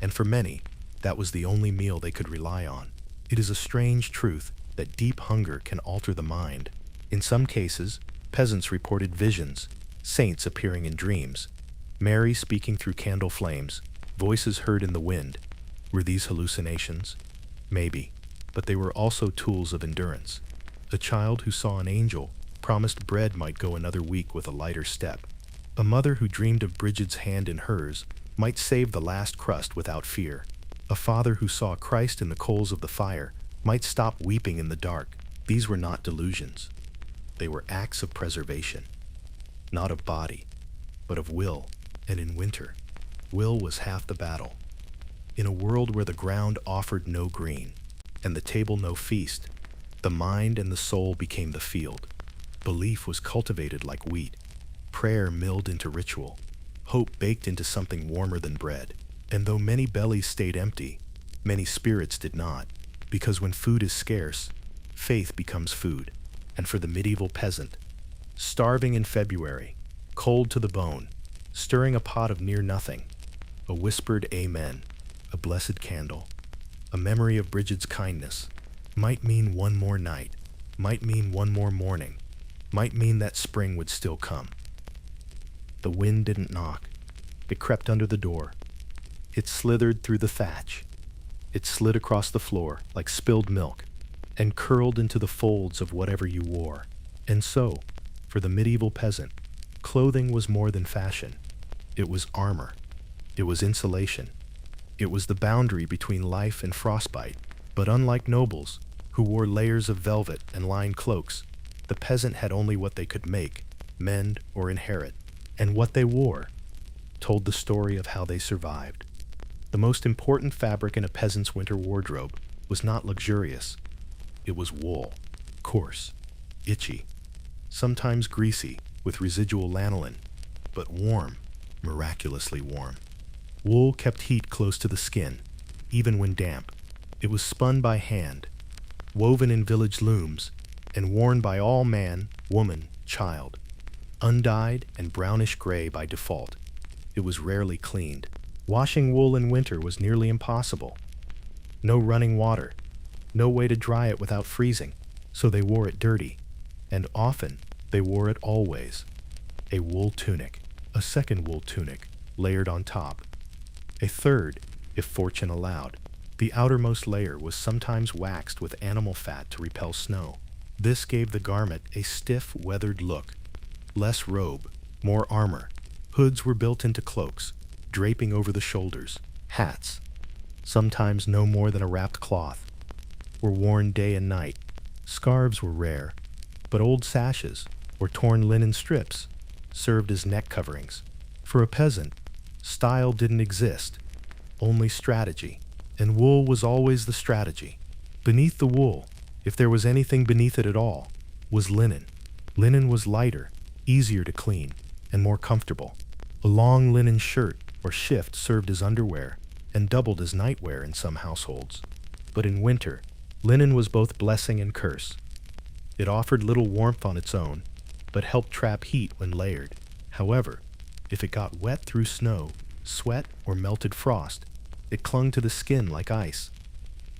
And for many, that was the only meal they could rely on. It is a strange truth that deep hunger can alter the mind. In some cases, peasants reported visions, saints appearing in dreams, Mary speaking through candle flames, voices heard in the wind. Were these hallucinations? Maybe, but they were also tools of endurance. A child who saw an angel promised bread might go another week with a lighter step. A mother who dreamed of Bridget's hand in hers might save the last crust without fear. A father who saw Christ in the coals of the fire might stop weeping in the dark. These were not delusions. They were acts of preservation, not of body, but of will. And in winter, will was half the battle. In a world where the ground offered no green, and the table no feast, the mind and the soul became the field. Belief was cultivated like wheat, prayer milled into ritual, hope baked into something warmer than bread. And though many bellies stayed empty, many spirits did not, because when food is scarce, faith becomes food. And for the medieval peasant, starving in February, cold to the bone, stirring a pot of near nothing, a whispered amen, a blessed candle, a memory of Bridget's kindness, might mean one more night, might mean one more morning, might mean that spring would still come. The wind didn't knock. It crept under the door. It slithered through the thatch. It slid across the floor like spilled milk and curled into the folds of whatever you wore. And so, for the medieval peasant, clothing was more than fashion. It was armor. It was insulation. It was the boundary between life and frostbite. But unlike nobles, who wore layers of velvet and lined cloaks, the peasant had only what they could make, mend, or inherit. And what they wore told the story of how they survived. The most important fabric in a peasant's winter wardrobe was not luxurious. It was wool, coarse, itchy, sometimes greasy with residual lanolin, but warm, miraculously warm. Wool kept heat close to the skin, even when damp. It was spun by hand, woven in village looms, and worn by all man, woman, child. Undyed and brownish gray by default, it was rarely cleaned. Washing wool in winter was nearly impossible. No running water, no way to dry it without freezing, so they wore it dirty, and often they wore it always. A wool tunic, a second wool tunic, layered on top, a third, if fortune allowed. The outermost layer was sometimes waxed with animal fat to repel snow. This gave the garment a stiff, weathered look. Less robe, more armor. Hoods were built into cloaks, draping over the shoulders. Hats, sometimes no more than a wrapped cloth, were worn day and night. Scarves were rare, but old sashes, or torn linen strips, served as neck coverings. For a peasant, style didn't exist, only strategy, and wool was always the strategy. Beneath the wool, if there was anything beneath it at all, was linen. Linen was lighter, easier to clean, and more comfortable. A long linen shirt or shift served as underwear and doubled as nightwear in some households. But in winter, linen was both blessing and curse. It offered little warmth on its own, but helped trap heat when layered. However, if it got wet through snow, sweat, or melted frost, it clung to the skin like ice.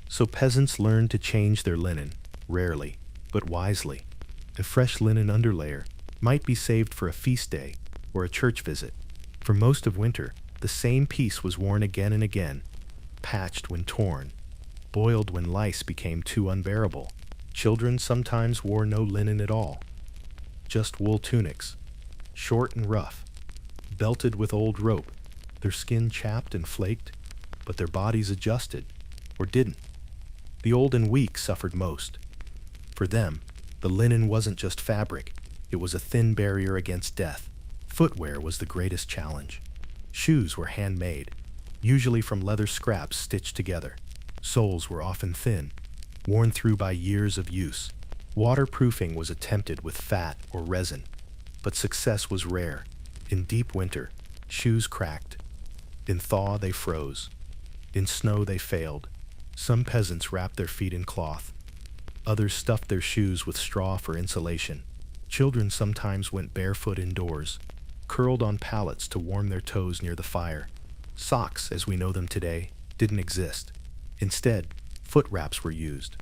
So peasants learned to change their linen, rarely, but wisely. A fresh linen underlayer might be saved for a feast day or a church visit. For most of winter, the same piece was worn again and again, patched when torn, boiled when lice became too unbearable. Children sometimes wore no linen at all, just wool tunics, short and rough, belted with old rope, their skin chapped and flaked, but their bodies adjusted, or didn't. The old and weak suffered most. For them, the linen wasn't just fabric, It was a thin barrier against death. Footwear was the greatest challenge. Shoes were handmade, usually from leather scraps stitched together. Soles were often thin, worn through by years of use. Waterproofing was attempted with fat or resin, but success was rare. In deep winter, shoes cracked. In thaw, they froze. In snow, they failed. Some peasants wrapped their feet in cloth. Others stuffed their shoes with straw for insulation. Children sometimes went barefoot indoors, curled on pallets to warm their toes near the fire. Socks, as we know them today, didn't exist. Instead, foot wraps were used.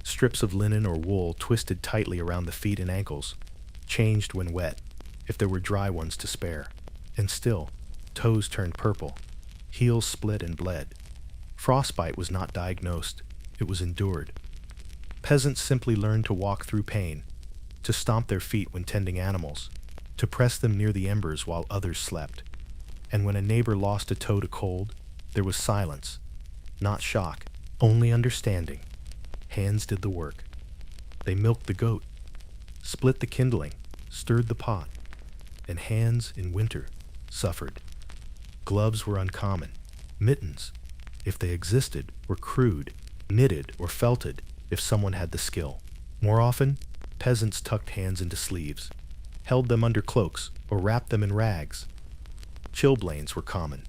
Strips of linen or wool twisted tightly around the feet and ankles, changed when wet, if there were dry ones to spare. And still, toes turned purple, heels split and bled. Frostbite was not diagnosed, it was endured. Peasants simply learned to walk through pain, to stomp their feet when tending animals, to press them near the embers while others slept. And when a neighbor lost a toe to cold, there was silence, not shock, only understanding. Hands did the work. They milked the goat, split the kindling, stirred the pot, and hands in winter suffered. Gloves were uncommon. Mittens, if they existed, were crude, knitted or felted if someone had the skill. More often, peasants tucked hands into sleeves, held them under cloaks, or wrapped them in rags. Chilblains were common,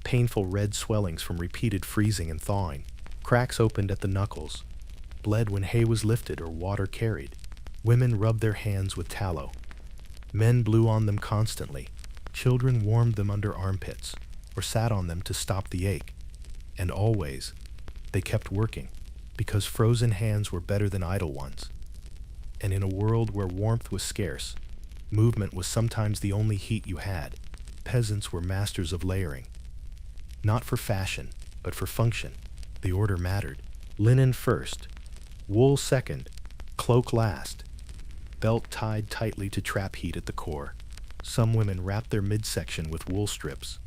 painful red swellings from repeated freezing and thawing. Cracks opened at the knuckles, bled when hay was lifted or water carried. Women rubbed their hands with tallow. Men blew on them constantly. Children warmed them under armpits, or sat on them to stop the ache. And always, they kept working, because frozen hands were better than idle ones. And in a world where warmth was scarce, movement was sometimes the only heat you had. Peasants were masters of layering. Not for fashion, but for function. The order mattered. Linen first, wool second, cloak last. Belt tied tightly to trap heat at the core. Some women wrapped their midsection with wool strips.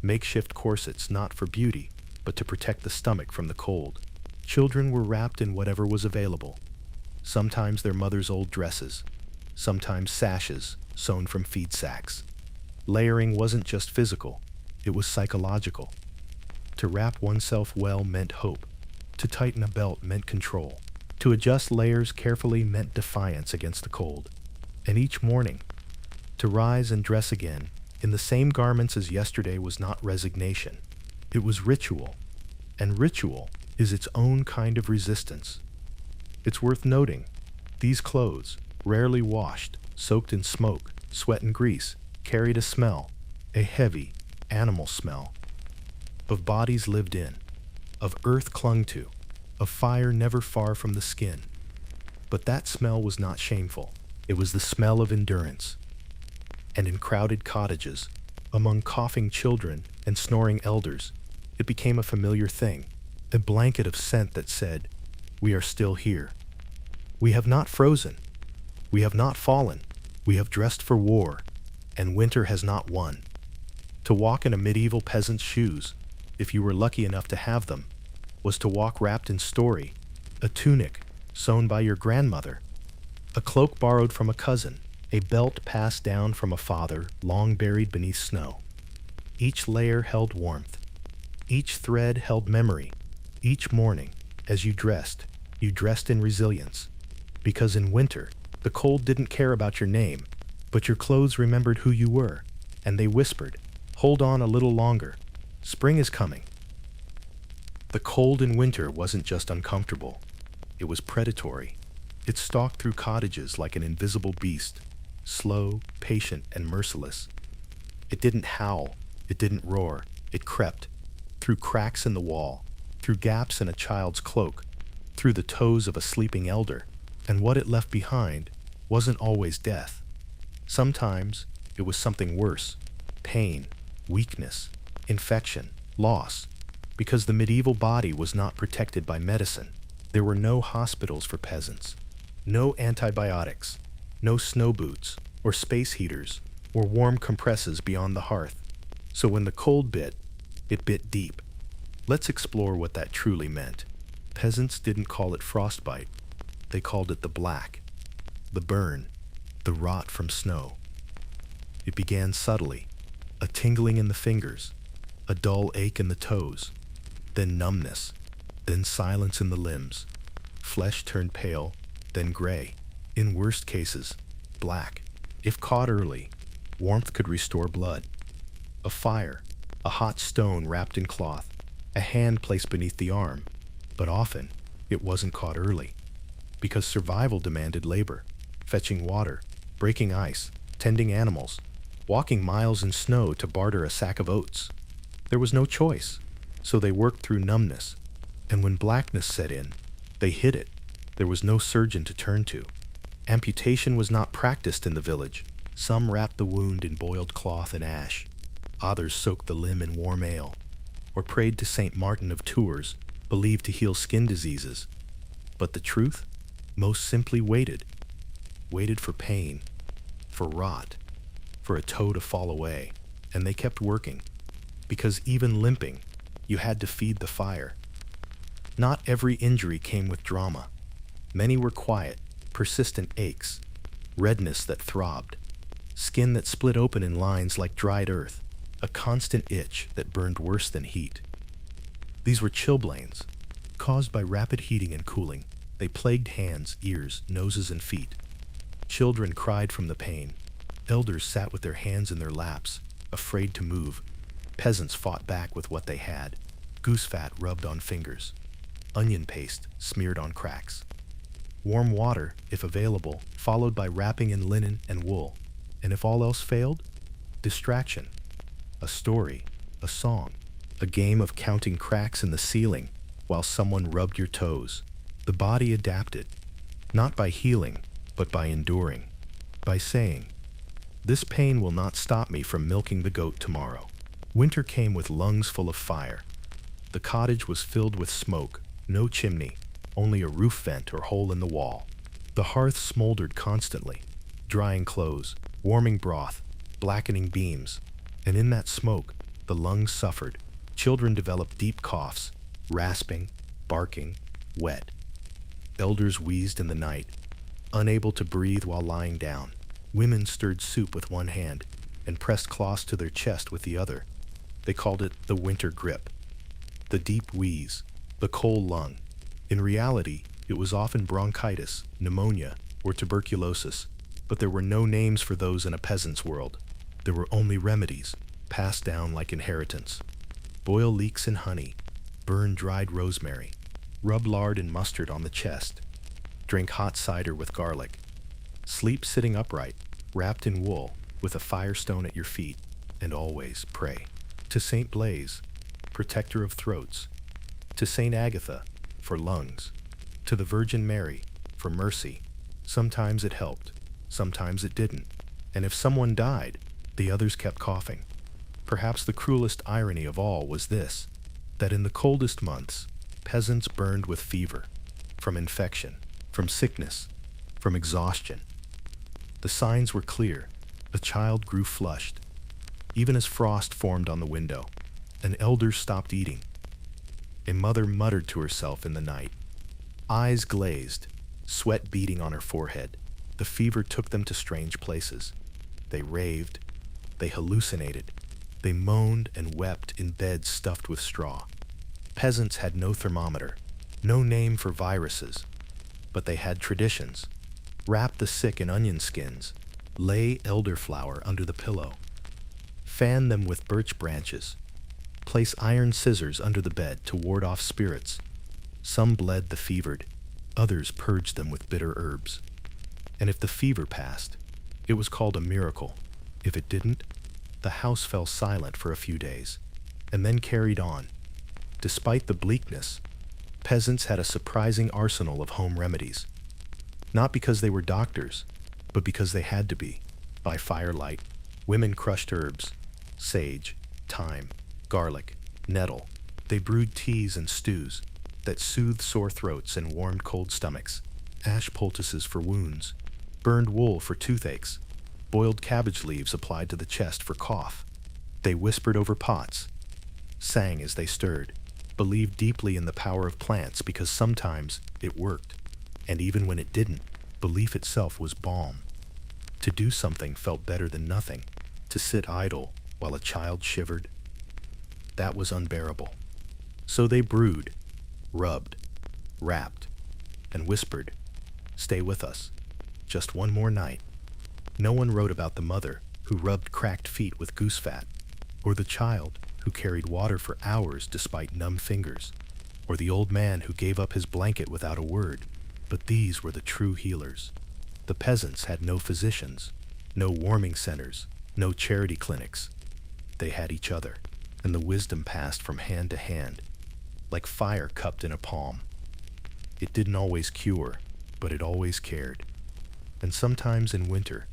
Makeshift corsets not for beauty, but to protect the stomach from the cold. Children were wrapped in whatever was available. Sometimes their mother's old dresses, sometimes sashes sewn from feed sacks. Layering wasn't just physical, it was psychological. To wrap oneself well meant hope. To tighten a belt meant control. To adjust layers carefully meant defiance against the cold. And each morning, to rise and dress again in the same garments as yesterday was not resignation. It was ritual. And ritual is its own kind of resistance. It's worth noting, these clothes, rarely washed, soaked in smoke, sweat and grease, carried a smell, a heavy, animal smell, of bodies lived in, of earth clung to, of fire never far from the skin. But that smell was not shameful. It was the smell of endurance. And in crowded cottages, among coughing children and snoring elders, it became a familiar thing, a blanket of scent that said, "We are still here. We have not frozen. We have not fallen. We have dressed for war, and winter has not won." To walk in a medieval peasant's shoes, if you were lucky enough to have them, was to walk wrapped in story, a tunic sewn by your grandmother, a cloak borrowed from a cousin, a belt passed down from a father long buried beneath snow. Each layer held warmth. Each thread held memory. Each morning, as you dressed in resilience. Because in winter, the cold didn't care about your name, but your clothes remembered who you were, and they whispered, "Hold on a little longer. Spring is coming." The cold in winter wasn't just uncomfortable. It was predatory. It stalked through cottages like an invisible beast, slow, patient, and merciless. It didn't howl. It didn't roar. It crept, through cracks in the wall, through gaps in a child's cloak, through the toes of a sleeping elder. And what it left behind wasn't always death. Sometimes it was something worse: pain, weakness, infection, loss. Because the medieval body was not protected by medicine, there were no hospitals for peasants, no antibiotics, no snow boots, or space heaters, or warm compresses beyond the hearth. So when the cold bit, it bit deep. Let's explore what that truly meant. Peasants didn't call it frostbite. They called it the black, the burn, the rot from snow. It began subtly, a tingling in the fingers, a dull ache in the toes, then numbness, then silence in the limbs. Flesh turned pale, then gray. In worst cases, black. If caught early, warmth could restore blood. A fire, a hot stone wrapped in cloth, a hand placed beneath the arm. But often, it wasn't caught early, because survival demanded labor, fetching water, breaking ice, tending animals, walking miles in snow to barter a sack of oats. There was no choice, so they worked through numbness, and when blackness set in, they hid it. There was no surgeon to turn to. Amputation was not practiced in the village. Some wrapped the wound in boiled cloth and ash. Others soaked the limb in warm ale, or prayed to Saint Martin of Tours, believed to heal skin diseases. But the truth? Most simply waited. Waited for pain, for rot, for a toe to fall away. And they kept working, because even limping, you had to feed the fire. Not every injury came with drama. Many were quiet, persistent aches, redness that throbbed, skin that split open in lines like dried earth, a constant itch that burned worse than heat. These were chilblains, caused by rapid heating and cooling. They plagued hands, ears, noses, and feet. Children cried from the pain. Elders sat with their hands in their laps, afraid to move. Peasants fought back with what they had: goose fat rubbed on fingers, onion paste smeared on cracks. Warm water, if available, followed by wrapping in linen and wool. And if all else failed, distraction. A story, a song, a game of counting cracks in the ceiling while someone rubbed your toes. The body adapted, not by healing, but by enduring, by saying, "This pain will not stop me from milking the goat tomorrow." Winter came with lungs full of fire. The cottage was filled with smoke, no chimney, only a roof vent or hole in the wall. The hearth smoldered constantly, drying clothes, warming broth, blackening beams. And in that smoke, the lungs suffered. Children developed deep coughs, rasping, barking, wet. Elders wheezed in the night, unable to breathe while lying down. Women stirred soup with one hand and pressed cloths to their chest with the other. They called it the winter grip, the deep wheeze, the cold lung. In reality, it was often bronchitis, pneumonia, or tuberculosis, but there were no names for those in a peasant's world. There were only remedies, passed down like inheritance. Boil leeks in honey, burn dried rosemary, rub lard and mustard on the chest, drink hot cider with garlic, sleep sitting upright, wrapped in wool, with a firestone at your feet, and always pray. To Saint Blaise, protector of throats, to Saint Agatha, for lungs, to the Virgin Mary, for mercy. Sometimes it helped, sometimes it didn't, and if someone died, the others kept coughing. Perhaps the cruelest irony of all was this, that in the coldest months, peasants burned with fever, from infection, from sickness, from exhaustion. The signs were clear. The child grew flushed, even as frost formed on the window. An elder stopped eating. A mother muttered to herself in the night. Eyes glazed, sweat beading on her forehead. The fever took them to strange places. They raved. They hallucinated. They moaned and wept in beds stuffed with straw. Peasants had no thermometer, no name for viruses, but they had traditions. Wrap the sick in onion skins, lay elderflower under the pillow, fan them with birch branches, place iron scissors under the bed to ward off spirits. Some bled the fevered, others purged them with bitter herbs. And if the fever passed, it was called a miracle. If it didn't, the house fell silent for a few days, and then carried on. Despite the bleakness, peasants had a surprising arsenal of home remedies. Not because they were doctors, but because they had to be. By firelight, women crushed herbs, sage, thyme, garlic, nettle. They brewed teas and stews that soothed sore throats and warmed cold stomachs. Ash poultices for wounds, burned wool for toothaches, boiled cabbage leaves applied to the chest for cough. They whispered over pots, sang as they stirred, believed deeply in the power of plants because sometimes it worked. And even when it didn't, belief itself was balm. To do something felt better than nothing. To sit idle while a child shivered, that was unbearable. So they brewed, rubbed, wrapped, and whispered, "Stay with us. Just one more night." No one wrote about the mother who rubbed cracked feet with goose fat, or the child who carried water for hours despite numb fingers, or the old man who gave up his blanket without a word. But these were the true healers. The peasants had no physicians, no warming centers, no charity clinics. They had each other, and the wisdom passed from hand to hand, like fire cupped in a palm. It didn't always cure, but it always cared. And sometimes in winter,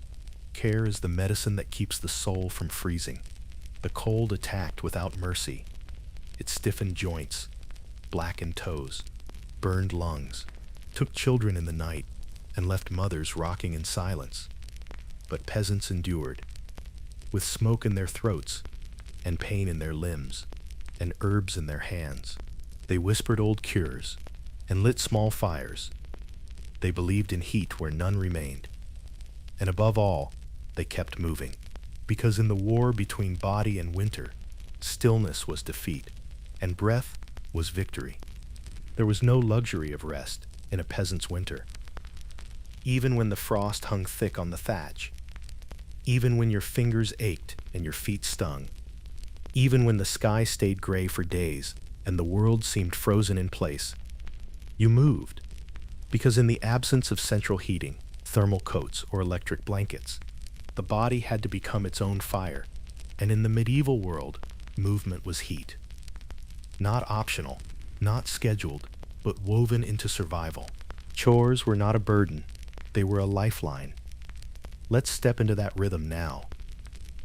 care is the medicine that keeps the soul from freezing. The cold attacked without mercy. It stiffened joints, blackened toes, burned lungs, took children in the night, and left mothers rocking in silence. But peasants endured, with smoke in their throats, and pain in their limbs, and herbs in their hands. They whispered old cures, and lit small fires. They believed in heat where none remained. And above all, they kept moving, because in the war between body and winter, stillness was defeat, and breath was victory. There was no luxury of rest in a peasant's winter. Even when the frost hung thick on the thatch, even when your fingers ached and your feet stung, even when the sky stayed gray for days and the world seemed frozen in place, you moved, because in the absence of central heating, thermal coats, or electric blankets, the body had to become its own fire, and in the medieval world, movement was heat. Not optional, not scheduled, but woven into survival. Chores were not a burden, they were a lifeline. Let's step into that rhythm now.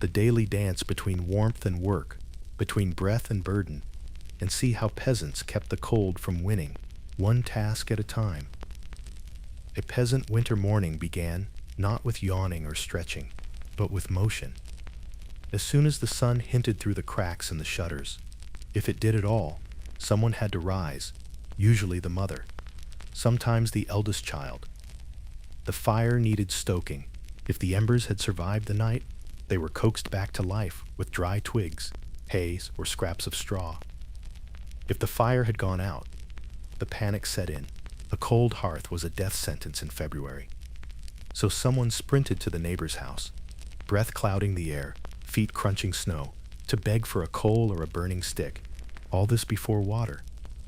The daily dance between warmth and work, between breath and burden, and see how peasants kept the cold from winning, one task at a time. A peasant winter morning began not with yawning or stretching, but with motion. As soon as the sun hinted through the cracks in the shutters, if it did at all, someone had to rise, usually the mother, sometimes the eldest child. The fire needed stoking. If the embers had survived the night, they were coaxed back to life with dry twigs, hay, or scraps of straw. If the fire had gone out, the panic set in. A cold hearth was a death sentence in February. So someone sprinted to the neighbor's house, breath clouding the air, feet crunching snow, to beg for a coal or a burning stick. All this before water,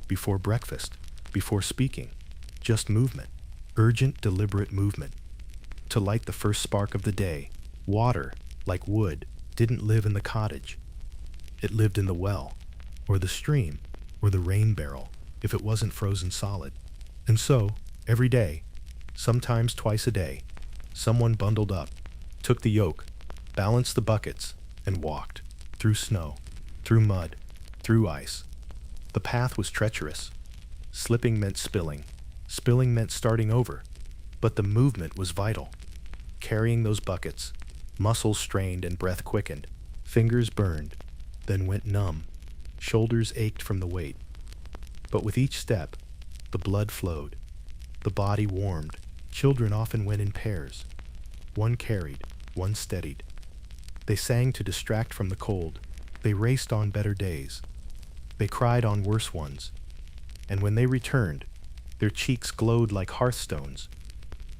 before breakfast, before speaking. Just movement, urgent, deliberate movement. To light the first spark of the day, water, like wood, didn't live in the cottage. It lived in the well, or the stream, or the rain barrel, if it wasn't frozen solid. And so, every day, sometimes twice a day, someone bundled up, took the yoke, balanced the buckets, and walked, through snow, through mud, through ice. The path was treacherous. Slipping meant spilling. Spilling meant starting over. But the movement was vital. Carrying those buckets, muscles strained and breath quickened, fingers burned, then went numb, shoulders ached from the weight. But with each step, the blood flowed, the body warmed. Children often went in pairs. One carried, one steadied. They sang to distract from the cold. They raced on better days. They cried on worse ones. And when they returned, their cheeks glowed like hearthstones.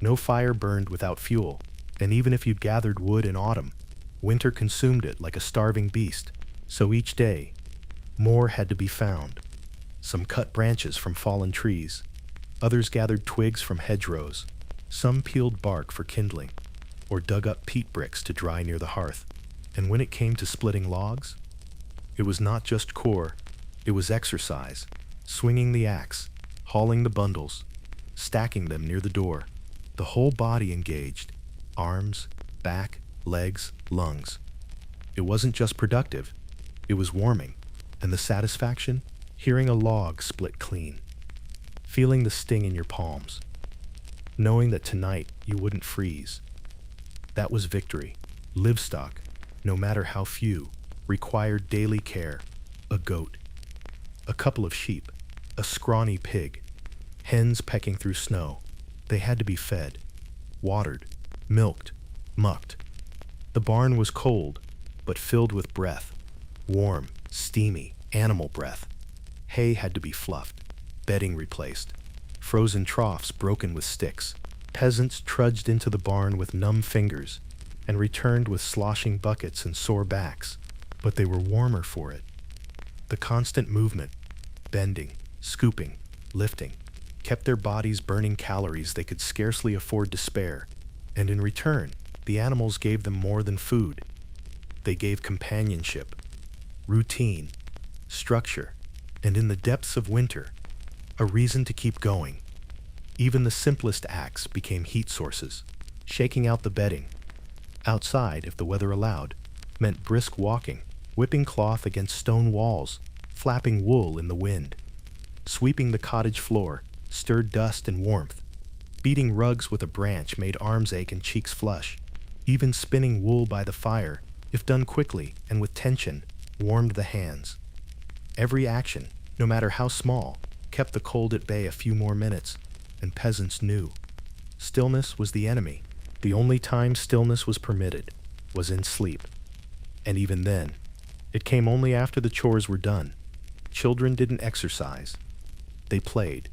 No fire burned without fuel, and even if you'd gathered wood in autumn, winter consumed it like a starving beast. So each day, more had to be found. Some cut branches from fallen trees. Others gathered twigs from hedgerows. Some peeled bark for kindling, or dug up peat bricks to dry near the hearth. And when it came to splitting logs, it was not just chore, it was exercise. Swinging the axe, hauling the bundles, stacking them near the door. The whole body engaged. Arms, back, legs, lungs. It wasn't just productive, it was warming. And the satisfaction? Hearing a log split clean. Feeling the sting in your palms. Knowing that tonight you wouldn't freeze. That was victory. Livestock, no matter how few, required daily care. A goat, a couple of sheep, a scrawny pig, hens pecking through snow. They had to be fed, watered, milked, mucked. The barn was cold, but filled with breath. Warm, steamy, animal breath. Hay had to be fluffed, bedding replaced, frozen troughs broken with sticks. Peasants trudged into the barn with numb fingers and returned with sloshing buckets and sore backs, but they were warmer for it. The constant movement, bending, scooping, lifting, kept their bodies burning calories they could scarcely afford to spare, and in return, the animals gave them more than food. They gave companionship, routine, structure, and in the depths of winter, a reason to keep going. Even the simplest acts became heat sources, shaking out the bedding. Outside, if the weather allowed, meant brisk walking, whipping cloth against stone walls, flapping wool in the wind. Sweeping the cottage floor stirred dust and warmth. Beating rugs with a branch made arms ache and cheeks flush. Even spinning wool by the fire, if done quickly and with tension, warmed the hands. Every action, no matter how small, kept the cold at bay a few more minutes, and peasants knew. Stillness was the enemy. The only time stillness was permitted was in sleep. And even then, it came only after the chores were done. Children didn't exercise. They played.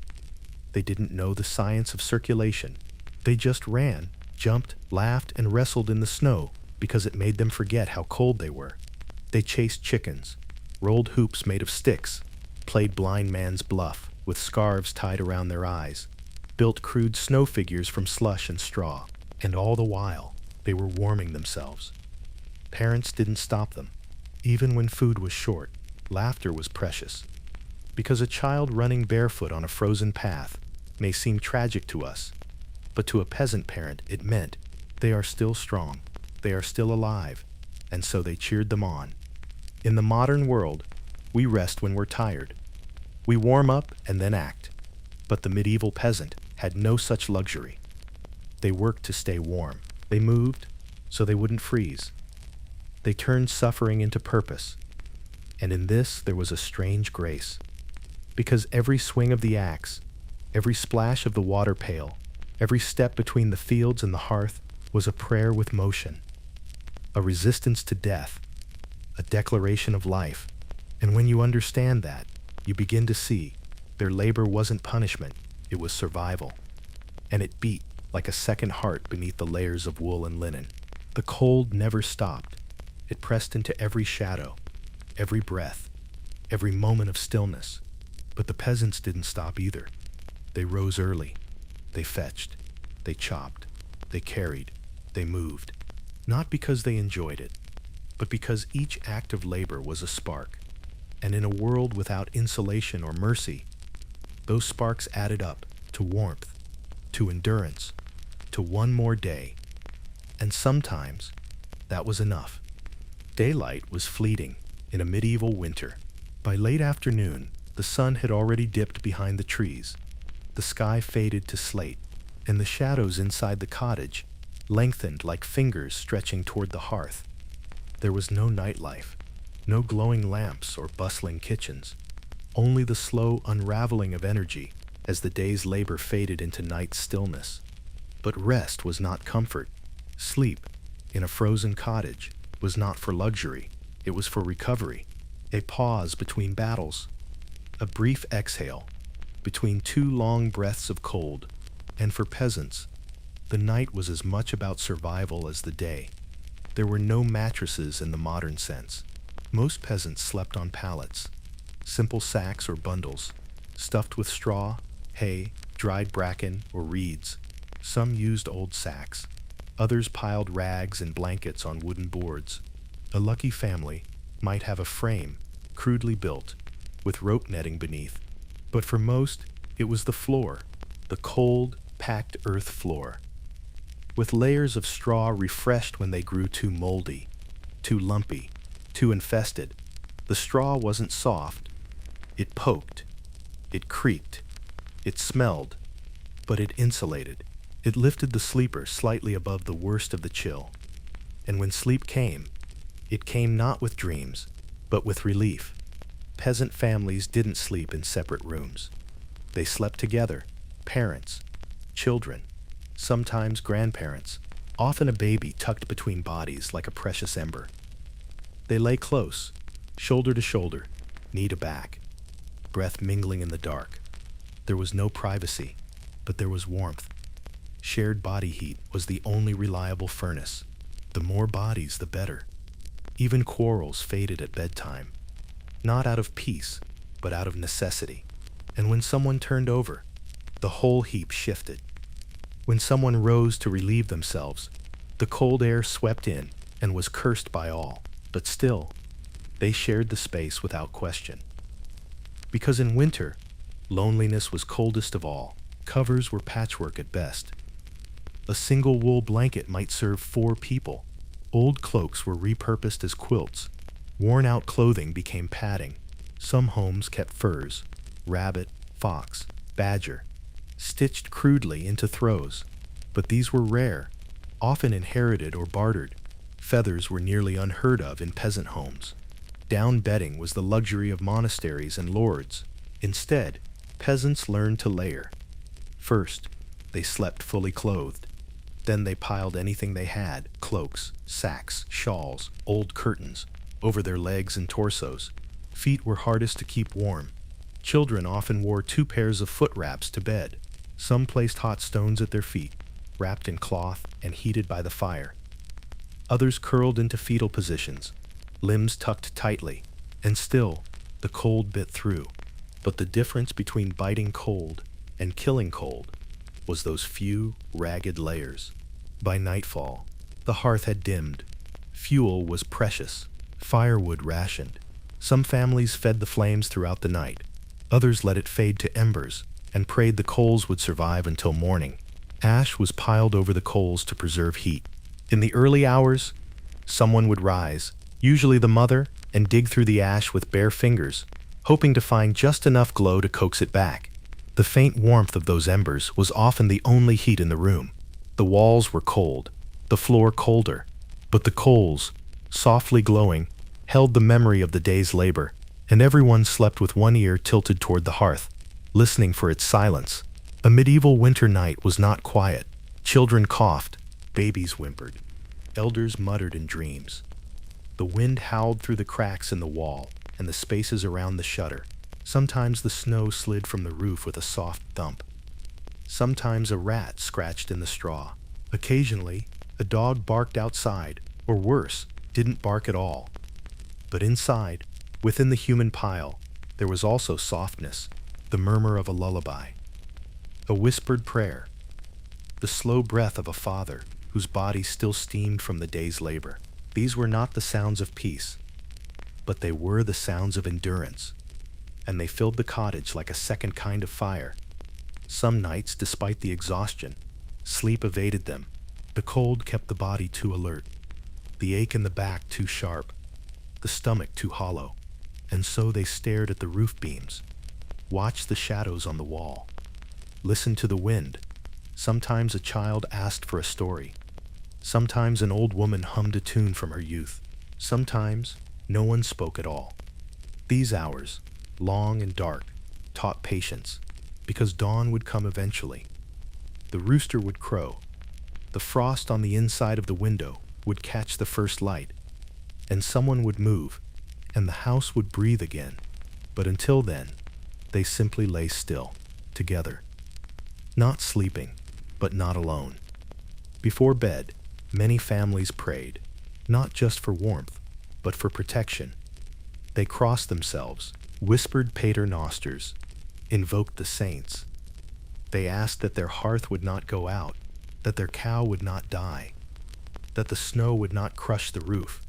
They didn't know the science of circulation. They just ran, jumped, laughed, and wrestled in the snow because it made them forget how cold they were. They chased chickens, rolled hoops made of sticks, played blind man's bluff with scarves tied around their eyes, built crude snow figures from slush and straw, and all the while, they were warming themselves. Parents didn't stop them. Even when food was short, laughter was precious. Because a child running barefoot on a frozen path may seem tragic to us, but to a peasant parent it meant they are still strong, they are still alive, and so they cheered them on. In the modern world, we rest when we're tired. We warm up and then act. But the medieval peasant had no such luxury. They worked to stay warm. They moved so they wouldn't freeze. They turned suffering into purpose. And in this there was a strange grace. Because every swing of the axe, every splash of the water pail, every step between the fields and the hearth was a prayer with motion, a resistance to death, a declaration of life. And when you understand that, you begin to see their labor wasn't punishment, it was survival. And it beat like a second heart beneath the layers of wool and linen. The cold never stopped. It pressed into every shadow, every breath, every moment of stillness. But the peasants didn't stop either. They rose early. They fetched. They chopped. They carried. They moved. Not because they enjoyed it, but because each act of labor was a spark. And in a world without insulation or mercy, those sparks added up to warmth, to endurance, to one more day. And sometimes that was enough. Daylight was fleeting in a medieval winter. By late afternoon, the sun had already dipped behind the trees. The sky faded to slate, and the shadows inside the cottage lengthened like fingers stretching toward the hearth. There was no nightlife, no glowing lamps or bustling kitchens, only the slow unraveling of energy as the day's labor faded into night's stillness. But rest was not comfort. Sleep, in a frozen cottage, was not for luxury. It was for recovery, a pause between battles, a brief exhale between two long breaths of cold. And for peasants, the night was as much about survival as the day. There were no mattresses in the modern sense. Most peasants slept on pallets, simple sacks or bundles, stuffed with straw, hay, dried bracken, or reeds. Some used old sacks. Others piled rags and blankets on wooden boards. A lucky family might have a frame, crudely built, with rope netting beneath. But for most, it was the floor, the cold, packed earth floor, with layers of straw refreshed when they grew too moldy, too lumpy, too infested. The straw wasn't soft. It poked. It creaked. It smelled. But it insulated. It lifted the sleeper slightly above the worst of the chill. And when sleep came, it came not with dreams, but with relief. Peasant families didn't sleep in separate rooms. They slept together, parents, children, sometimes grandparents, often a baby tucked between bodies like a precious ember. They lay close, shoulder to shoulder, knee to back, breath mingling in the dark. There was no privacy, but there was warmth. Shared body heat was the only reliable furnace. The more bodies, the better. Even quarrels faded at bedtime, not out of peace, but out of necessity. And when someone turned over, the whole heap shifted. When someone rose to relieve themselves, the cold air swept in and was cursed by all. But still, they shared the space without question. Because in winter, loneliness was coldest of all. Covers were patchwork at best. A single wool blanket might serve 4 people. Old cloaks were repurposed as quilts. Worn-out clothing became padding. Some homes kept furs, rabbit, fox, badger, stitched crudely into throws. But these were rare, often inherited or bartered. Feathers were nearly unheard of in peasant homes. Down bedding was the luxury of monasteries and lords. Instead, peasants learned to layer. First, they slept fully clothed. Then they piled anything they had, cloaks, sacks, shawls, old curtains, over their legs and torsos. Feet were hardest to keep warm. Children often wore 2 pairs of foot wraps to bed. Some placed hot stones at their feet, wrapped in cloth and heated by the fire. Others curled into fetal positions, limbs tucked tightly, and still, the cold bit through. But the difference between biting cold and killing cold was those few, ragged layers. By nightfall, the hearth had dimmed. Fuel was precious, firewood rationed. Some families fed the flames throughout the night. Others let it fade to embers and prayed the coals would survive until morning. Ash was piled over the coals to preserve heat. In the early hours, someone would rise, usually the mother, and dig through the ash with bare fingers, hoping to find just enough glow to coax it back. The faint warmth of those embers was often the only heat in the room. The walls were cold, the floor colder, but the coals, softly glowing, held the memory of the day's labor, and everyone slept with one ear tilted toward the hearth, listening for its silence. A medieval winter night was not quiet. Children coughed, babies whimpered, elders muttered in dreams. The wind howled through the cracks in the wall and the spaces around the shutter. Sometimes the snow slid from the roof with a soft thump. Sometimes a rat scratched in the straw. Occasionally, a dog barked outside, or worse, didn't bark at all. But inside, within the human pile, there was also softness, the murmur of a lullaby, a whispered prayer, the slow breath of a father whose body still steamed from the day's labor. These were not the sounds of peace, but they were the sounds of endurance, and they filled the cottage like a second kind of fire. Some nights, despite the exhaustion, sleep evaded them. The cold kept the body too alert, the ache in the back too sharp, the stomach too hollow, and so they stared at the roof beams, watched the shadows on the wall, listened to the wind. Sometimes a child asked for a story. Sometimes an old woman hummed a tune from her youth. Sometimes no one spoke at all. These hours, long and dark, taught patience, because dawn would come eventually. The rooster would crow. The frost on the inside of the window would catch the first light, and someone would move, and the house would breathe again. But until then, they simply lay still, together. Not sleeping, but not alone. Before bed, many families prayed, not just for warmth, but for protection. They crossed themselves, whispered pater nosters, invoked the saints. They asked that their hearth would not go out, that their cow would not die, that the snow would not crush the roof,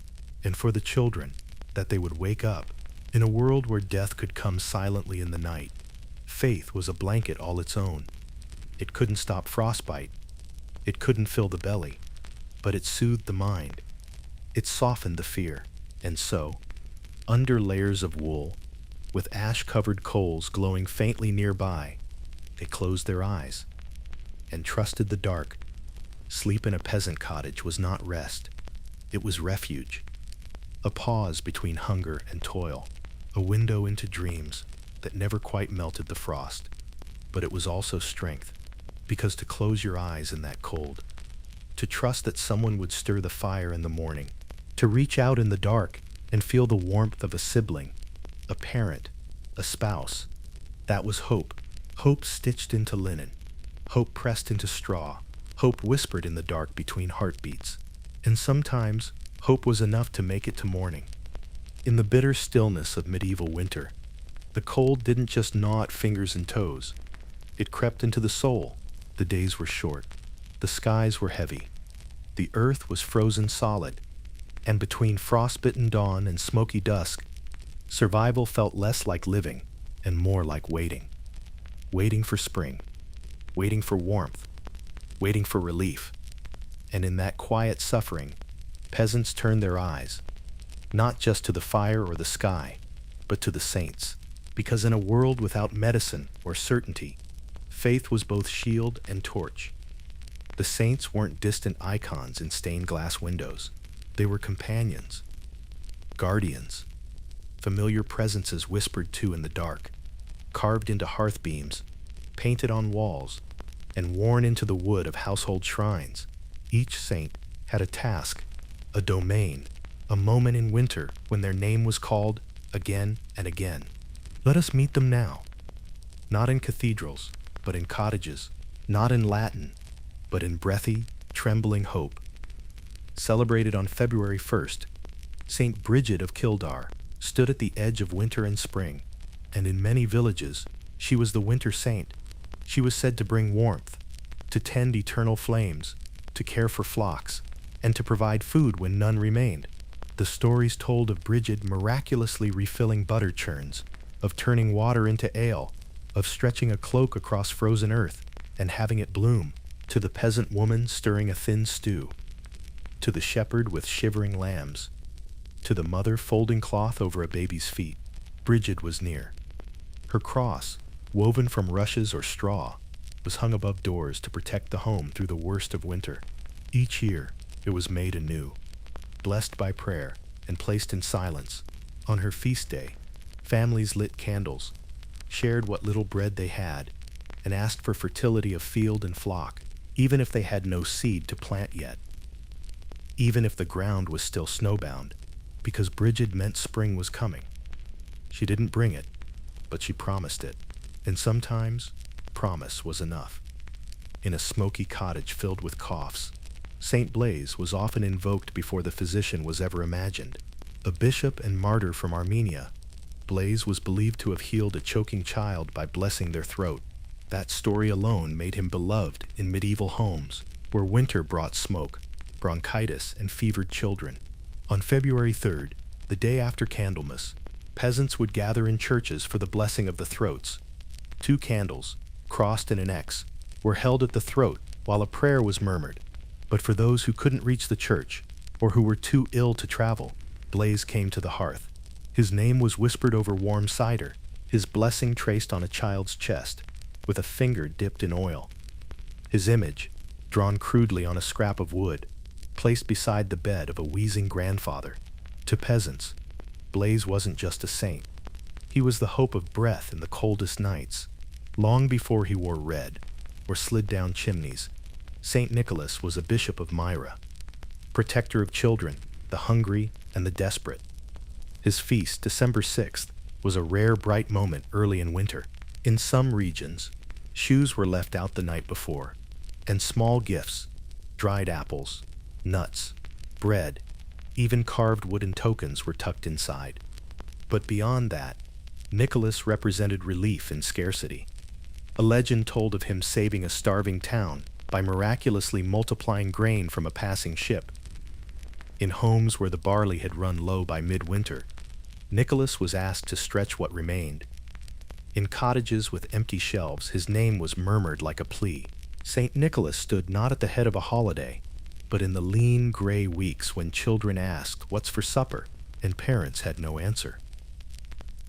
and for the children, that they would wake up in a world where death could come silently in the night. Faith was a blanket all its own. It couldn't stop frostbite. It couldn't fill the belly, but it soothed the mind. It softened the fear. And so, under layers of wool, with ash-covered coals glowing faintly nearby, they closed their eyes and trusted the dark. Sleep in a peasant cottage was not rest. It was refuge. A pause between hunger and toil. A window into dreams that never quite melted the frost. But it was also strength, because to close your eyes in that cold to trust that someone would stir the fire in the morning, to reach out in the dark and feel the warmth of a sibling, a parent, a spouse. That was hope. Hope stitched into linen. Hope pressed into straw. Hope whispered in the dark between heartbeats. And sometimes, hope was enough to make it to morning. In the bitter stillness of medieval winter, the cold didn't just gnaw at fingers and toes. It crept into the soul. The days were short. The skies were heavy. The earth was frozen solid. And between frostbitten dawn and smoky dusk, survival felt less like living and more like waiting. Waiting for spring. Waiting for warmth. Waiting for relief. And in that quiet suffering, peasants turned their eyes, not just to the fire or the sky, but to the saints. Because in a world without medicine or certainty, faith was both shield and torch. The saints weren't distant icons in stained glass windows. They were companions, guardians, familiar presences whispered to in the dark, carved into hearth beams, painted on walls, and worn into the wood of household shrines. Each saint had a task, a domain, a moment in winter when their name was called again and again. Let us meet them now, not in cathedrals, but in cottages, not in Latin, but in breathy, trembling hope. Celebrated on February 1st, St. Bridget of Kildare stood at the edge of winter and spring, and in many villages, she was the winter saint. She was said to bring warmth, to tend eternal flames, to care for flocks, and to provide food when none remained. The stories told of Bridget miraculously refilling butter churns, of turning water into ale, of stretching a cloak across frozen earth and having it bloom, to the peasant woman stirring a thin stew, to the shepherd with shivering lambs, to the mother folding cloth over a baby's feet. Bridget was near. Her cross, woven from rushes or straw, was hung above doors to protect the home through the worst of winter. Each year, it was made anew, blessed by prayer and placed in silence. On her feast day, families lit candles, shared what little bread they had, and asked for fertility of field and flock, even if they had no seed to plant yet, even if the ground was still snowbound, because Bridget meant spring was coming. She didn't bring it, but she promised it, and sometimes promise was enough. In a smoky cottage filled with coughs, Saint Blaise was often invoked before the physician was ever imagined. A bishop and martyr from Armenia, Blaise was believed to have healed a choking child by blessing their throat. That story alone made him beloved in medieval homes, where winter brought smoke, bronchitis, and fevered children. On February 3rd, the day after Candlemas, peasants would gather in churches for the blessing of the throats. 2 candles, crossed in an X, were held at the throat while a prayer was murmured. But for those who couldn't reach the church, or who were too ill to travel, Blaise came to the hearth. His name was whispered over warm cider, his blessing traced on a child's chest, with a finger dipped in oil. His image, drawn crudely on a scrap of wood, placed beside the bed of a wheezing grandfather. To peasants, Blaise wasn't just a saint. He was the hope of breath in the coldest nights. Long before he wore red, or slid down chimneys, St. Nicholas was a bishop of Myra, protector of children, the hungry, and the desperate. His feast, December 6th, was a rare bright moment early in winter. In some regions, shoes were left out the night before, and small gifts, dried apples, nuts, bread, even carved wooden tokens were tucked inside. But beyond that, Nicholas represented relief in scarcity. A legend told of him saving a starving town by miraculously multiplying grain from a passing ship. In homes where the barley had run low by midwinter, Nicholas was asked to stretch what remained. In cottages with empty shelves, his name was murmured like a plea. St. Nicholas stood not at the head of a holiday, but in the lean, gray weeks when children asked, "What's for supper?" and parents had no answer.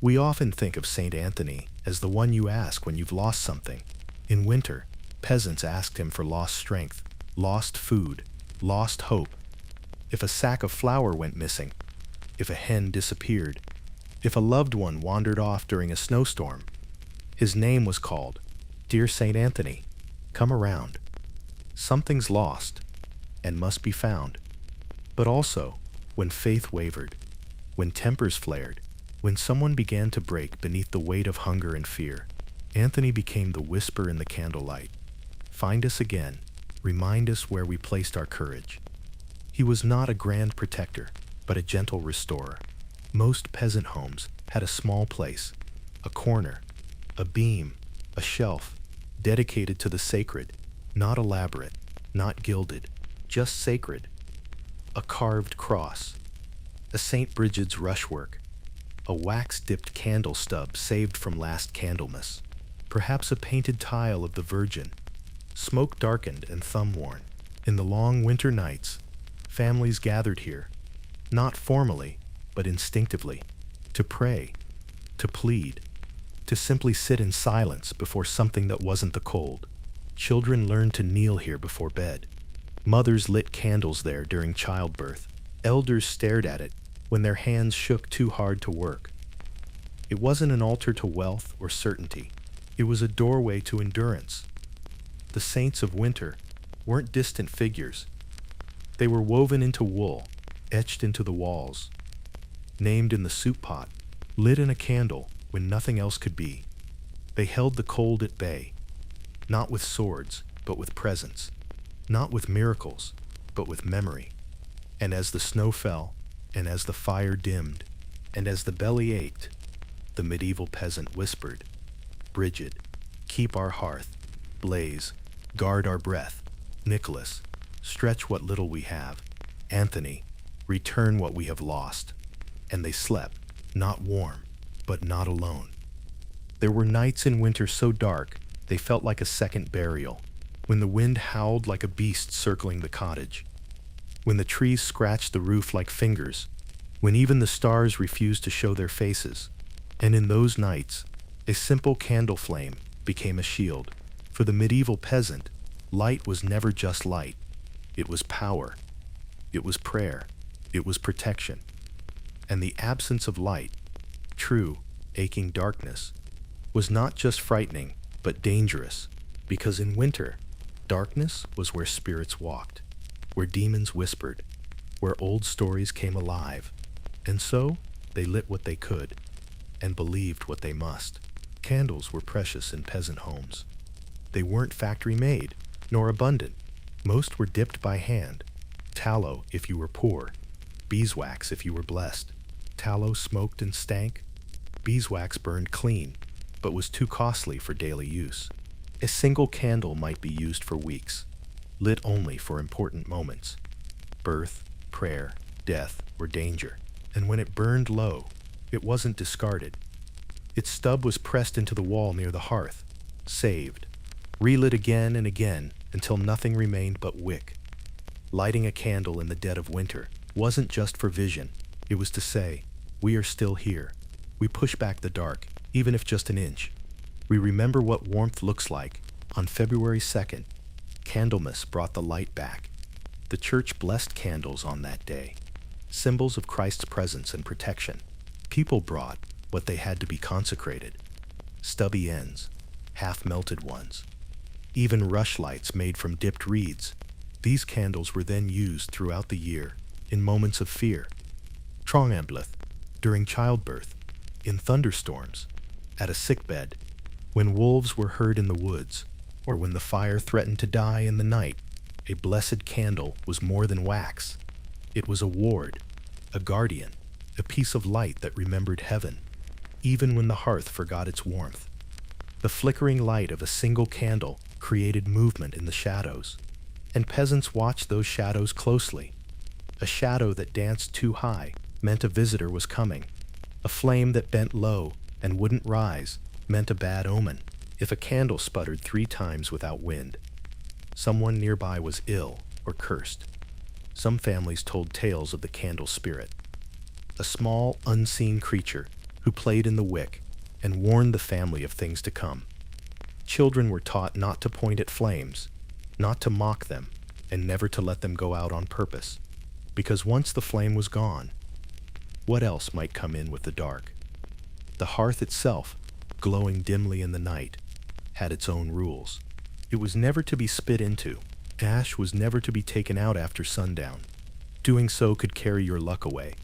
We often think of St. Anthony as the one you ask when you've lost something. In winter, peasants asked him for lost strength, lost food, lost hope. If a sack of flour went missing, if a hen disappeared, if a loved one wandered off during a snowstorm, his name was called. "Dear St. Anthony, come around. Something's lost." and must be found. But also, when faith wavered, when tempers flared, when someone began to break beneath the weight of hunger and fear, Anthony became the whisper in the candlelight. Find us again, remind us where we placed our courage. He was not a grand protector, but a gentle restorer. Most peasant homes had a small place, a corner, a beam, a shelf, dedicated to the sacred, not elaborate, not gilded, just sacred. A carved cross, a St. Bridget's rushwork, a wax-dipped candle stub saved from last Candlemas, perhaps a painted tile of the Virgin, smoke-darkened and thumb-worn. In the long winter nights, families gathered here, not formally, but instinctively, to pray, to plead, to simply sit in silence before something that wasn't the cold. Children learned to kneel here before bed. Mothers lit candles there during childbirth. Elders stared at it when their hands shook too hard to work. It wasn't an altar to wealth or certainty. It was a doorway to endurance. The saints of winter weren't distant figures. They were woven into wool, etched into the walls, named in the soup pot, lit in a candle when nothing else could be. They held the cold at bay, not with swords, but with presence, not with miracles, but with memory. And as the snow fell, and as the fire dimmed, and as the belly ached, the medieval peasant whispered, "Bridget, keep our hearth, blaze, guard our breath. Nicholas, stretch what little we have. Anthony, return what we have lost." And they slept, not warm, but not alone. There were nights in winter so dark they felt like a second burial, when the wind howled like a beast circling the cottage, when the trees scratched the roof like fingers, when even the stars refused to show their faces. And in those nights, a simple candle flame became a shield. For the medieval peasant, light was never just light. It was power. It was prayer. It was protection. And the absence of light, true, aching darkness, was not just frightening, but dangerous, because in winter, darkness was where spirits walked, where demons whispered, where old stories came alive. And so, they lit what they could, and believed what they must. Candles were precious in peasant homes. They weren't factory-made, nor abundant. Most were dipped by hand. Tallow if you were poor, beeswax if you were blessed. Tallow smoked and stank. Beeswax burned clean, but was too costly for daily use. A single candle might be used for weeks, lit only for important moments: birth, prayer, death, or danger. And when it burned low, it wasn't discarded. Its stub was pressed into the wall near the hearth, saved, relit again and again until nothing remained but wick. Lighting a candle in the dead of winter wasn't just for vision. It was to say, we are still here. We push back the dark, even if just an inch. We remember what warmth looks like. On February 2nd, Candlemas brought the light back. The church blessed candles on that day, symbols of Christ's presence and protection. People brought what they had to be consecrated: stubby ends, half-melted ones, even rushlights made from dipped reeds. These candles were then used throughout the year, in moments of fear, trångamblet, during childbirth, in thunderstorms, at a sickbed, when wolves were heard in the woods, or when the fire threatened to die in the night. A blessed candle was more than wax. It was a ward, a guardian, a piece of light that remembered heaven, even when the hearth forgot its warmth. The flickering light of a single candle created movement in the shadows, and peasants watched those shadows closely. A shadow that danced too high meant a visitor was coming. A flame that bent low and wouldn't rise meant a bad omen. If a candle sputtered 3 times without wind, someone nearby was ill or cursed. Some families told tales of the candle spirit, a small, unseen creature who played in the wick and warned the family of things to come. Children were taught not to point at flames, not to mock them, and never to let them go out on purpose, because once the flame was gone, what else might come in with the dark? The hearth itself, glowing dimly in the night, had its own rules. It was never to be spit into, Ash was never to be taken out after sundown. Doing so could carry your luck away.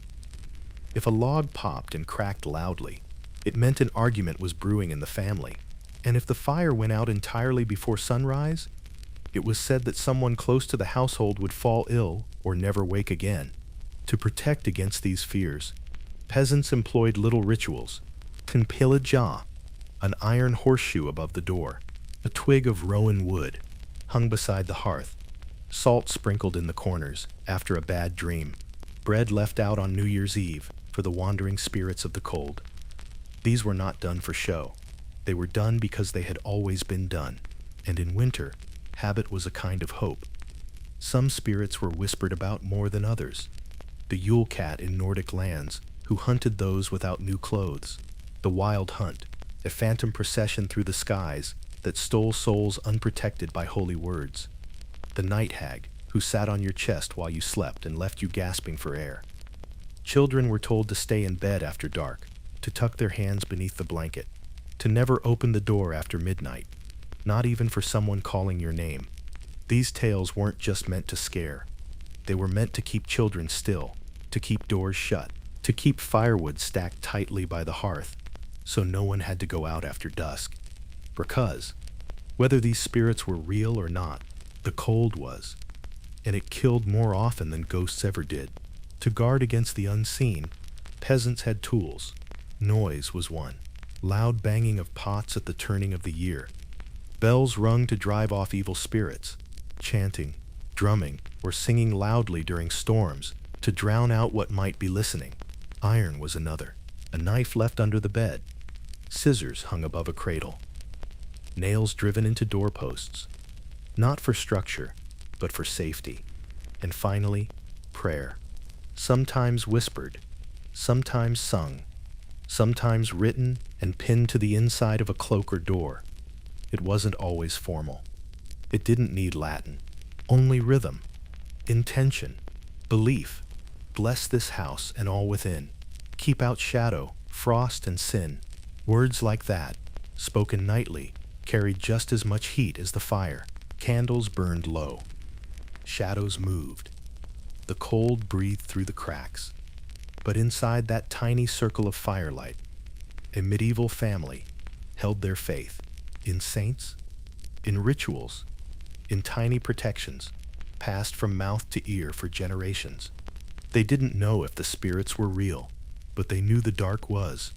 If a log popped and cracked loudly, it meant an argument was brewing in the family. And if the fire went out entirely before sunrise, it was said that someone close to the household would fall ill or never wake again. To protect against these fears, peasants employed little rituals. Pinpillaja, an iron horseshoe above the door, a twig of rowan wood hung beside the hearth, salt sprinkled in the corners after a bad dream, bread left out on New Year's Eve for the wandering spirits of the cold. These were not done for show. They were done because they had always been done, and in winter, habit was a kind of hope. Some spirits were whispered about more than others. The Yule cat in Nordic lands, who hunted those without new clothes. The wild hunt, a phantom procession through the skies that stole souls unprotected by holy words. The night hag, who sat on your chest while you slept and left you gasping for air. Children were told to stay in bed after dark, to tuck their hands beneath the blanket, to never open the door after midnight, not even for someone calling your name. These tales weren't just meant to scare. They were meant to keep children still, to keep doors shut, to keep firewood stacked tightly by the hearth, so no one had to go out after dusk. Because, whether these spirits were real or not, the cold was, and it killed more often than ghosts ever did. To guard against the unseen, peasants had tools. Noise was one. Loud banging of pots at the turning of the year. Bells rung to drive off evil spirits. Chanting, drumming, or singing loudly during storms to drown out what might be listening. Iron was another. A knife left under the bed. Scissors hung above a cradle. Nails driven into doorposts. Not for structure, but for safety. And finally, prayer. Sometimes whispered, sometimes sung, sometimes written and pinned to the inside of a cloak or door. It wasn't always formal. It didn't need Latin. Only rhythm, intention, belief. Bless this house and all within. Keep out shadow, frost, and sin. Words like that, spoken nightly, carried just as much heat as the fire. Candles burned low. Shadows moved. The cold breathed through the cracks. But inside that tiny circle of firelight, a medieval family held their faith in saints, in rituals, in tiny protections, passed from mouth to ear for generations. They didn't know if the spirits were real, but they knew the dark was.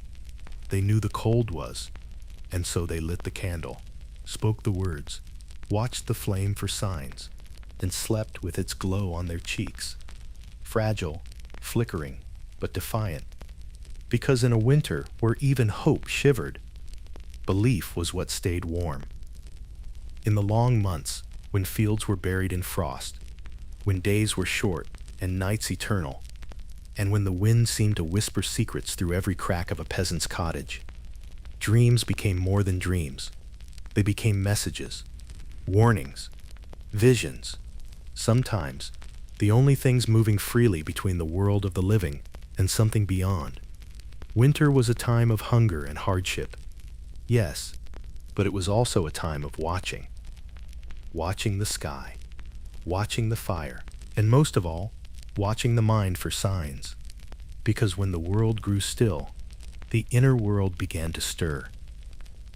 They knew the cold was, and so they lit the candle, spoke the words, watched the flame for signs, and slept with its glow on their cheeks. Fragile, flickering, but defiant. Because in a winter where even hope shivered, belief was what stayed warm. In the long months, when fields were buried in frost, when days were short and nights eternal, and when the wind seemed to whisper secrets through every crack of a peasant's cottage, dreams became more than dreams. They became messages, warnings, visions. Sometimes, the only things moving freely between the world of the living and something beyond. Winter was a time of hunger and hardship. Yes, but it was also a time of watching. Watching the sky, watching the fire, and most of all, watching the mind for signs. Because when the world grew still, the inner world began to stir.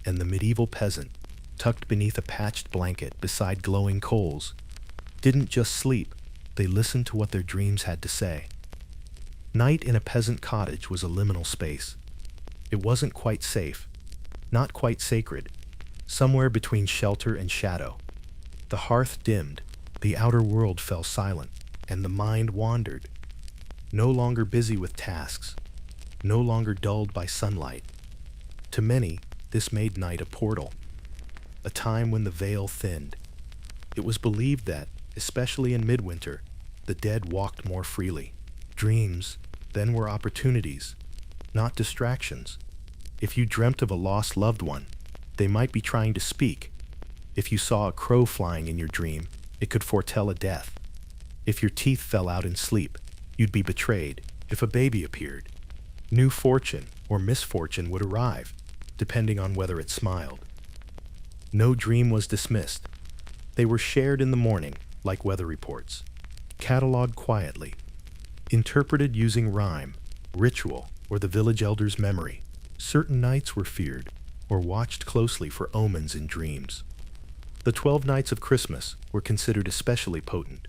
And the medieval peasant, tucked beneath a patched blanket beside glowing coals, didn't just sleep, they listened to what their dreams had to say. Night in a peasant cottage was a liminal space. It wasn't quite safe, not quite sacred, somewhere between shelter and shadow. The hearth dimmed, the outer world fell silent, and the mind wandered, no longer busy with tasks, no longer dulled by sunlight. To many, this made night a portal, a time when the veil thinned. It was believed that, especially in midwinter, the dead walked more freely. Dreams, then, were opportunities, not distractions. If you dreamt of a lost loved one, they might be trying to speak. If you saw a crow flying in your dream, it could foretell a death. If your teeth fell out in sleep, you'd be betrayed. If a baby appeared, new fortune or misfortune would arrive, depending on whether it smiled. No dream was dismissed. They were shared in the morning, like weather reports, cataloged quietly, interpreted using rhyme, ritual, or the village elder's memory. Certain nights were feared or watched closely for omens in dreams. The 12 nights of Christmas were considered especially potent.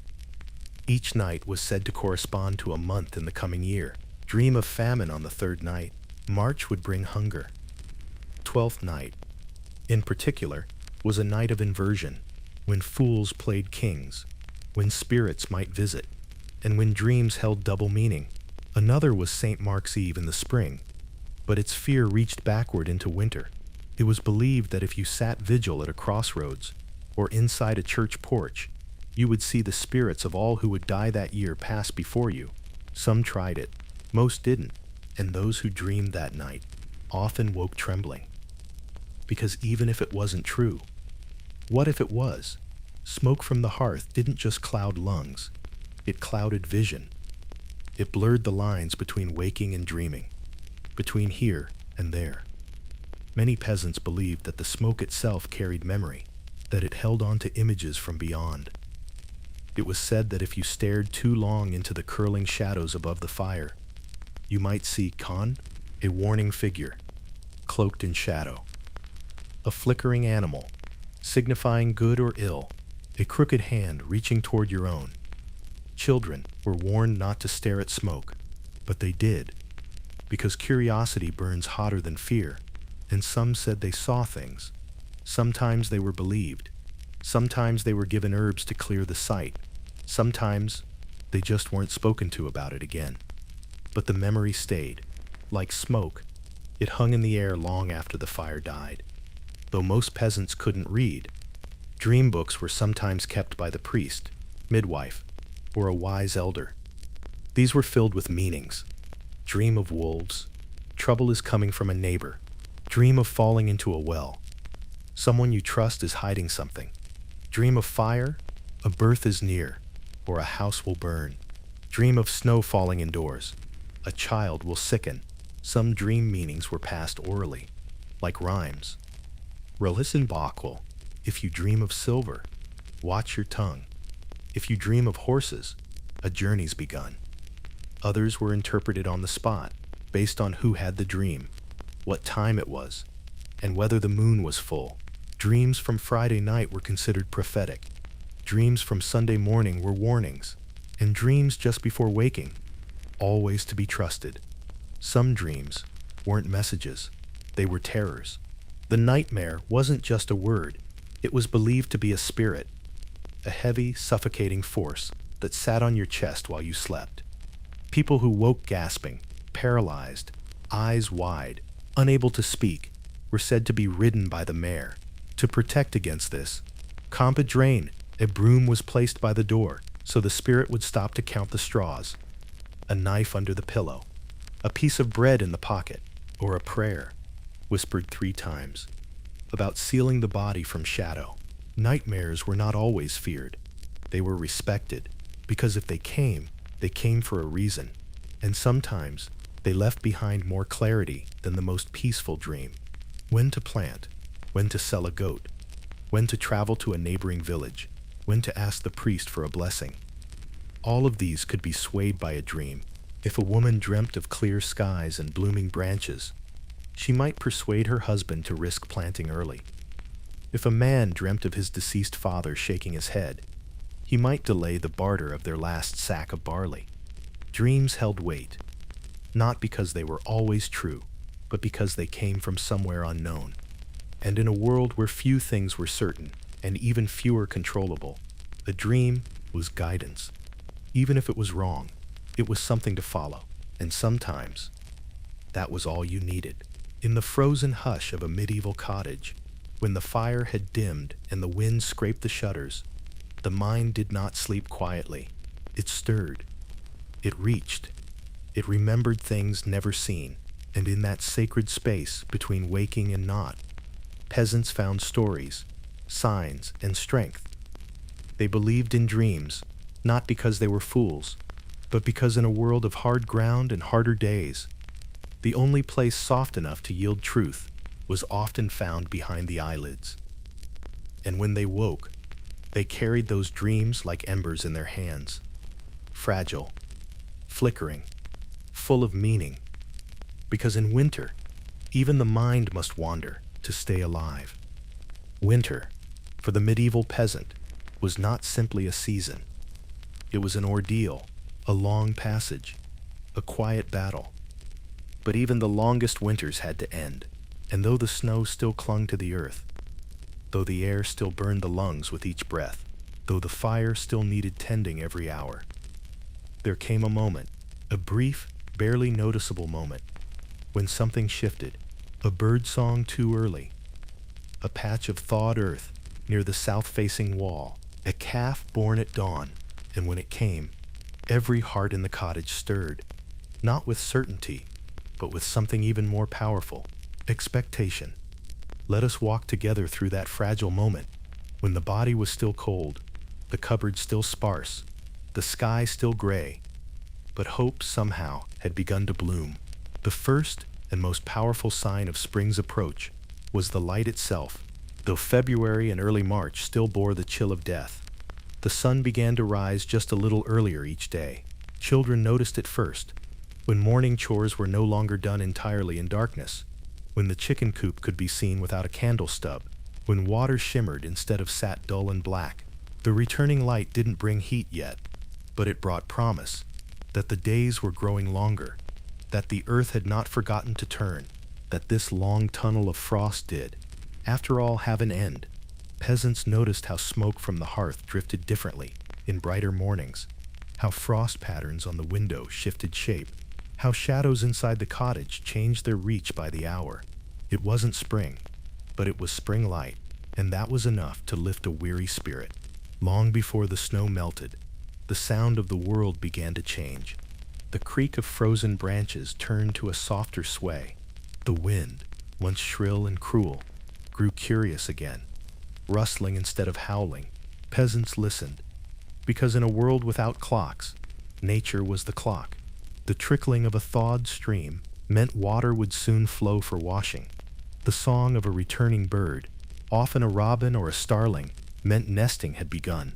Each night was said to correspond to a month in the coming year. Dream of famine on the third night. March would bring hunger. 12th night, in particular, was a night of inversion, when fools played kings, when spirits might visit, and when dreams held double meaning. Another was St. Mark's Eve in the spring, but its fear reached backward into winter. It was believed that if you sat vigil at a crossroads or inside a church porch, you would see the spirits of all who would die that year pass before you. Some tried it, most didn't, and those who dreamed that night often woke trembling. Because even if it wasn't true, what if it was? Smoke from the hearth didn't just cloud lungs, it clouded vision. It blurred the lines between waking and dreaming, between here and there. Many peasants believed that the smoke itself carried memory, that it held on to images from beyond. It was said that if you stared too long into the curling shadows above the fire, you might see Khan, a warning figure, cloaked in shadow. A flickering animal, signifying good or ill, a crooked hand reaching toward your own. Children were warned not to stare at smoke, but they did, because curiosity burns hotter than fear, and some said they saw things. Sometimes they were believed. Sometimes they were given herbs to clear the sight. Sometimes they just weren't spoken to about it again. But the memory stayed. Like smoke, it hung in the air long after the fire died. Though most peasants couldn't read, dream books were sometimes kept by the priest, midwife, or a wise elder. These were filled with meanings. Dream of wolves. Trouble is coming from a neighbor. Dream of falling into a well. Someone you trust is hiding something. Dream of fire. A birth is near, or a house will burn. Dream of snow falling indoors. A child will sicken. Some dream meanings were passed orally, like rhymes. Relaxation. If you dream of silver, watch your tongue. If you dream of horses, a journey's begun. Others were interpreted on the spot, based on who had the dream, what time it was, and whether the moon was full. Dreams from Friday night were considered prophetic. Dreams from Sunday morning were warnings, and dreams just before waking, always to be trusted. Some dreams weren't messages, they were terrors. The nightmare wasn't just a word, it was believed to be a spirit, a heavy, suffocating force that sat on your chest while you slept. People who woke gasping, paralyzed, eyes wide, unable to speak, were said to be ridden by the mare. To protect against this, compadrone, a broom was placed by the door so the spirit would stop to count the straws. A knife under the pillow, a piece of bread in the pocket, or a prayer, whispered 3 times, about sealing the body from shadow. Nightmares were not always feared. They were respected, because if they came for a reason, and sometimes they left behind more clarity than the most peaceful dream. When to plant, when to sell a goat, when to travel to a neighboring village, when to ask the priest for a blessing. All of these could be swayed by a dream. If a woman dreamt of clear skies and blooming branches, she might persuade her husband to risk planting early. If a man dreamt of his deceased father shaking his head, he might delay the barter of their last sack of barley. Dreams held weight, not because they were always true, but because they came from somewhere unknown. And in a world where few things were certain, and even fewer controllable, a dream was guidance. Even if it was wrong, it was something to follow, and sometimes that was all you needed. In the frozen hush of a medieval cottage, when the fire had dimmed and the wind scraped the shutters, the mind did not sleep quietly. It stirred. It reached. It remembered things never seen, and in that sacred space between waking and not, peasants found stories, signs, and strength. They believed in dreams, not because they were fools, but because in a world of hard ground and harder days, the only place soft enough to yield truth was often found behind the eyelids. And when they woke, They carried those dreams like embers in their hands, fragile, flickering, full of meaning. Because in winter, even the mind must wander to stay alive. Winter, for the medieval peasant, was not simply a season. It was an ordeal, a long passage, a quiet battle. But even the longest winters had to end, and though the snow still clung to the earth, though the air still burned the lungs with each breath, though the fire still needed tending every hour, there came a moment, a brief, barely noticeable moment, when something shifted, a bird song too early, a patch of thawed earth near the south-facing wall, a calf born at dawn, and when it came, every heart in the cottage stirred, not with certainty, but with something even more powerful, expectation. Let us walk together through that fragile moment, when the body was still cold, the cupboard still sparse, the sky still gray, but hope somehow had begun to bloom. The first and most powerful sign of spring's approach was the light itself, though February and early March still bore the chill of death. The sun began to rise just a little earlier each day. Children noticed it first, when morning chores were no longer done entirely in darkness, when the chicken coop could be seen without a candle stub, when water shimmered instead of sat dull and black. The returning light didn't bring heat yet, but it brought promise, that the days were growing longer, that the earth had not forgotten to turn, that this long tunnel of frost did, after all, have an end. Peasants noticed how smoke from the hearth drifted differently in brighter mornings, how frost patterns on the window shifted shape, how shadows inside the cottage changed their reach by the hour. It wasn't spring, but it was spring light, and that was enough to lift a weary spirit. Long before the snow melted, the sound of the world began to change. The creak of frozen branches turned to a softer sway. The wind, once shrill and cruel, grew curious again, rustling instead of howling. Peasants listened, because in a world without clocks, nature was the clock. The trickling of a thawed stream meant water would soon flow for washing. The song of a returning bird, often a robin or a starling, meant nesting had begun,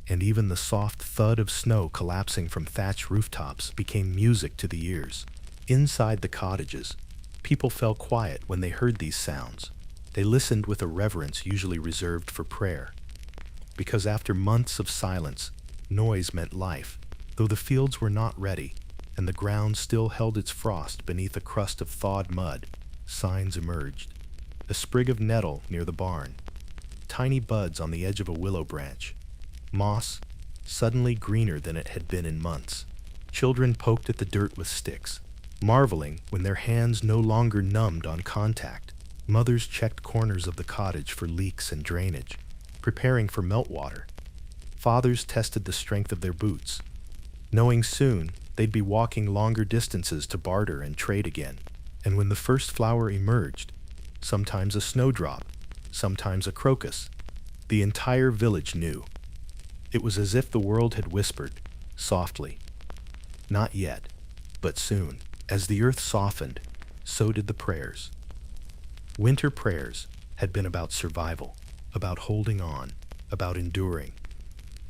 and even the soft thud of snow collapsing from thatched rooftops became music to the ears. Inside the cottages, people fell quiet when they heard these sounds. They listened with a reverence usually reserved for prayer, because after months of silence, noise meant life. Though the fields were not ready, and the ground still held its frost beneath a crust of thawed mud, signs emerged. A sprig of nettle near the barn, tiny buds on the edge of a willow branch, moss suddenly greener than it had been in months. Children poked at the dirt with sticks, marveling when their hands no longer numbed on contact. Mothers checked corners of the cottage for leaks and drainage, preparing for meltwater. Fathers tested the strength of their boots, knowing soon they'd be walking longer distances to barter and trade again. And when the first flower emerged, sometimes a snowdrop, sometimes a crocus, the entire village knew. It was as if the world had whispered, softly, "Not yet, but soon." As the earth softened, so did the prayers. Winter prayers had been about survival, about holding on, about enduring.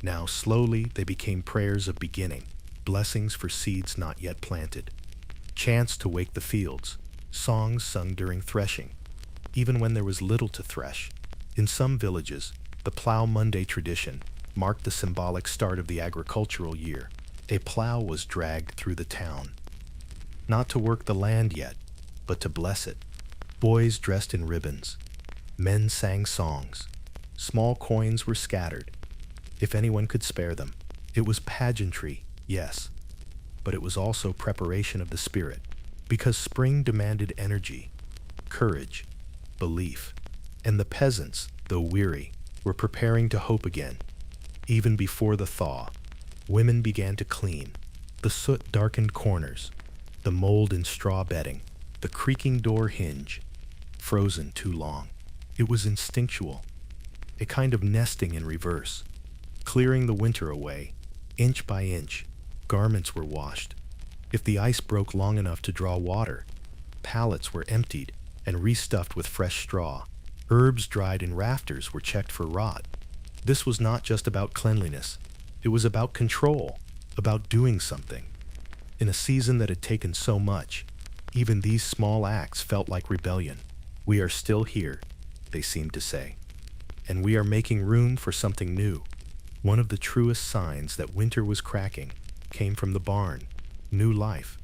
Now, slowly, they became prayers of beginning, blessings for seeds not yet planted, chants to wake the fields, songs sung during threshing, even when there was little to thresh. In some villages, the Plough Monday tradition marked the symbolic start of the agricultural year. A plough was dragged through the town, not to work the land yet, but to bless it. Boys dressed in ribbons, men sang songs, small coins were scattered, if anyone could spare them. It was pageantry, yes, but it was also preparation of the spirit, because spring demanded energy, courage, belief, and the peasants, though weary, were preparing to hope again. Even before the thaw, women began to clean. The soot darkened corners, the mold in straw bedding, the creaking door hinge, frozen too long. It was instinctual, a kind of nesting in reverse, clearing the winter away, inch by inch. Garments were washed. If the ice broke long enough to draw water, pallets were emptied and restuffed with fresh straw. Herbs dried in rafters were checked for rot. This was not just about cleanliness. It was about control, about doing something. In a season that had taken so much, even these small acts felt like rebellion. We are still here, they seemed to say. And we are making room for something new. One of the truest signs that winter was cracking came from the barn. New life.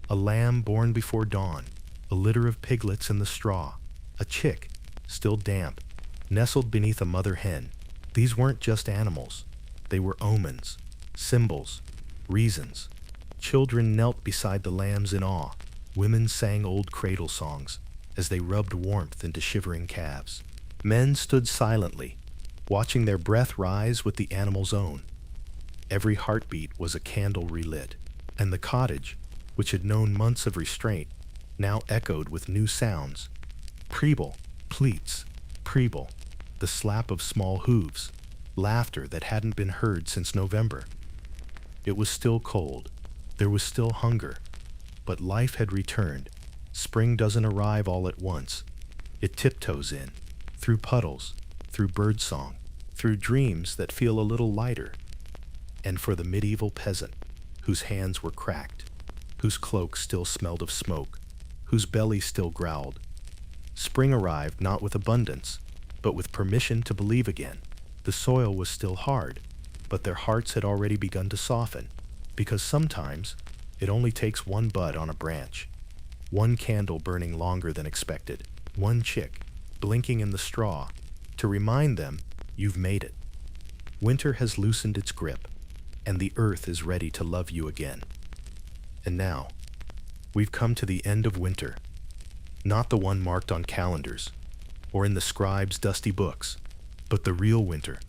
A lamb born before dawn, a litter of piglets in the straw, a chick, still damp, nestled beneath a mother hen. These weren't just animals. They were omens, symbols, reasons. Children knelt beside the lambs in awe. Women sang old cradle songs as they rubbed warmth into shivering calves. Men stood silently, watching their breath rise with the animal's own. Every heartbeat was a candle relit, and the cottage, which had known months of restraint, now echoed with new sounds. Preble, pleats, preble, the slap of small hooves, laughter that hadn't been heard since November. It was still cold. There was still hunger. But life had returned. Spring doesn't arrive all at once. It tiptoes in, through puddles, through birdsong, through dreams that feel a little lighter. And for the medieval peasant, whose hands were cracked, whose cloak still smelled of smoke, whose belly still growled, spring arrived not with abundance, but with permission to believe again. The soil was still hard, but their hearts had already begun to soften, because sometimes it only takes one bud on a branch, one candle burning longer than expected, one chick blinking in the straw, to remind them you've made it. Winter has loosened its grip, and the earth is ready to love you again. And now, we've come to the end of winter, not the one marked on calendars or in the scribes' dusty books, but the real winter,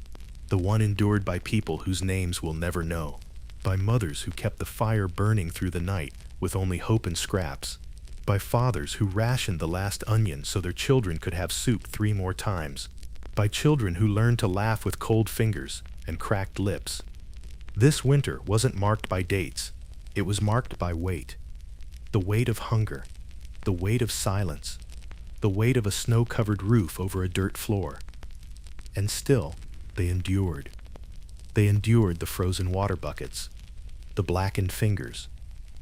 the one endured by people whose names we'll never know, by mothers who kept the fire burning through the night with only hope and scraps, by fathers who rationed the last onion so their children could have soup 3 more times, by children who learned to laugh with cold fingers and cracked lips. This winter wasn't marked by dates. It was marked by weight. The weight of hunger, the weight of silence, the weight of a snow-covered roof over a dirt floor. And still, they endured. They endured the frozen water buckets, the blackened fingers,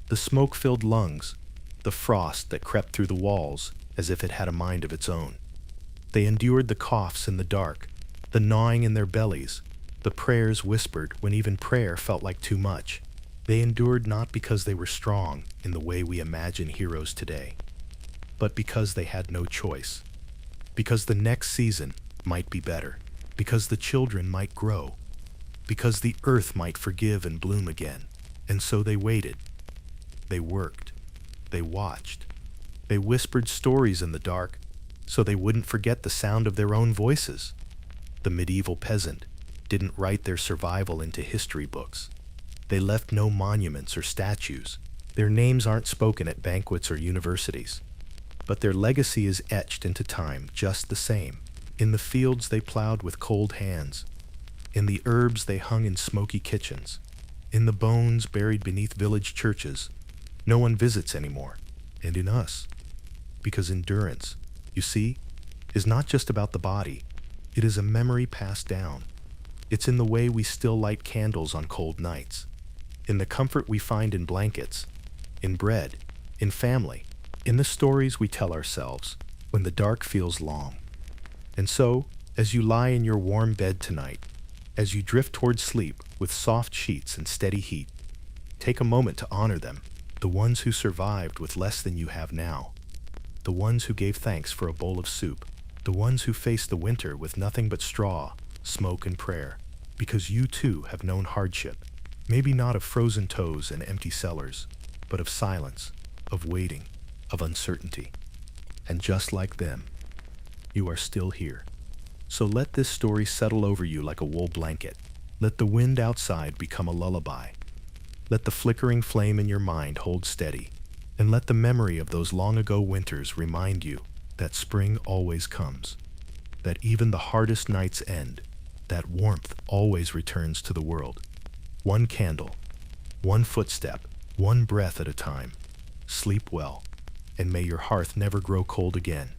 the smoke-filled lungs, the frost that crept through the walls as if it had a mind of its own. They endured the coughs in the dark, the gnawing in their bellies, the prayers whispered when even prayer felt like too much. They endured not because they were strong in the way we imagine heroes today, but because they had no choice. Because the next season might be better. Because the children might grow. Because the earth might forgive and bloom again. And so they waited. They worked. They watched. They whispered stories in the dark so they wouldn't forget the sound of their own voices. The medieval peasant didn't write their survival into history books. They left no monuments or statues. Their names aren't spoken at banquets or universities. But their legacy is etched into time just the same. In the fields they plowed with cold hands. In the herbs they hung in smoky kitchens. In the bones buried beneath village churches. No one visits anymore. And in us. Because endurance, you see, is not just about the body. It is a memory passed down. It's in the way we still light candles on cold nights. In the comfort we find in blankets. In bread. In family. In the stories we tell ourselves when the dark feels long. And so, as you lie in your warm bed tonight, as you drift toward sleep with soft sheets and steady heat, take a moment to honor them, the ones who survived with less than you have now, the ones who gave thanks for a bowl of soup, the ones who faced the winter with nothing but straw, smoke, and prayer, because you too have known hardship, maybe not of frozen toes and empty cellars, but of silence, of waiting, of uncertainty. And just like them, you are still here. So let this story settle over you like a wool blanket. Let the wind outside become a lullaby. Let the flickering flame in your mind hold steady. And let the memory of those long ago winters remind you that spring always comes. That even the hardest nights end. That warmth always returns to the world. One candle, one footstep, one breath at a time. Sleep well, and may your hearth never grow cold again.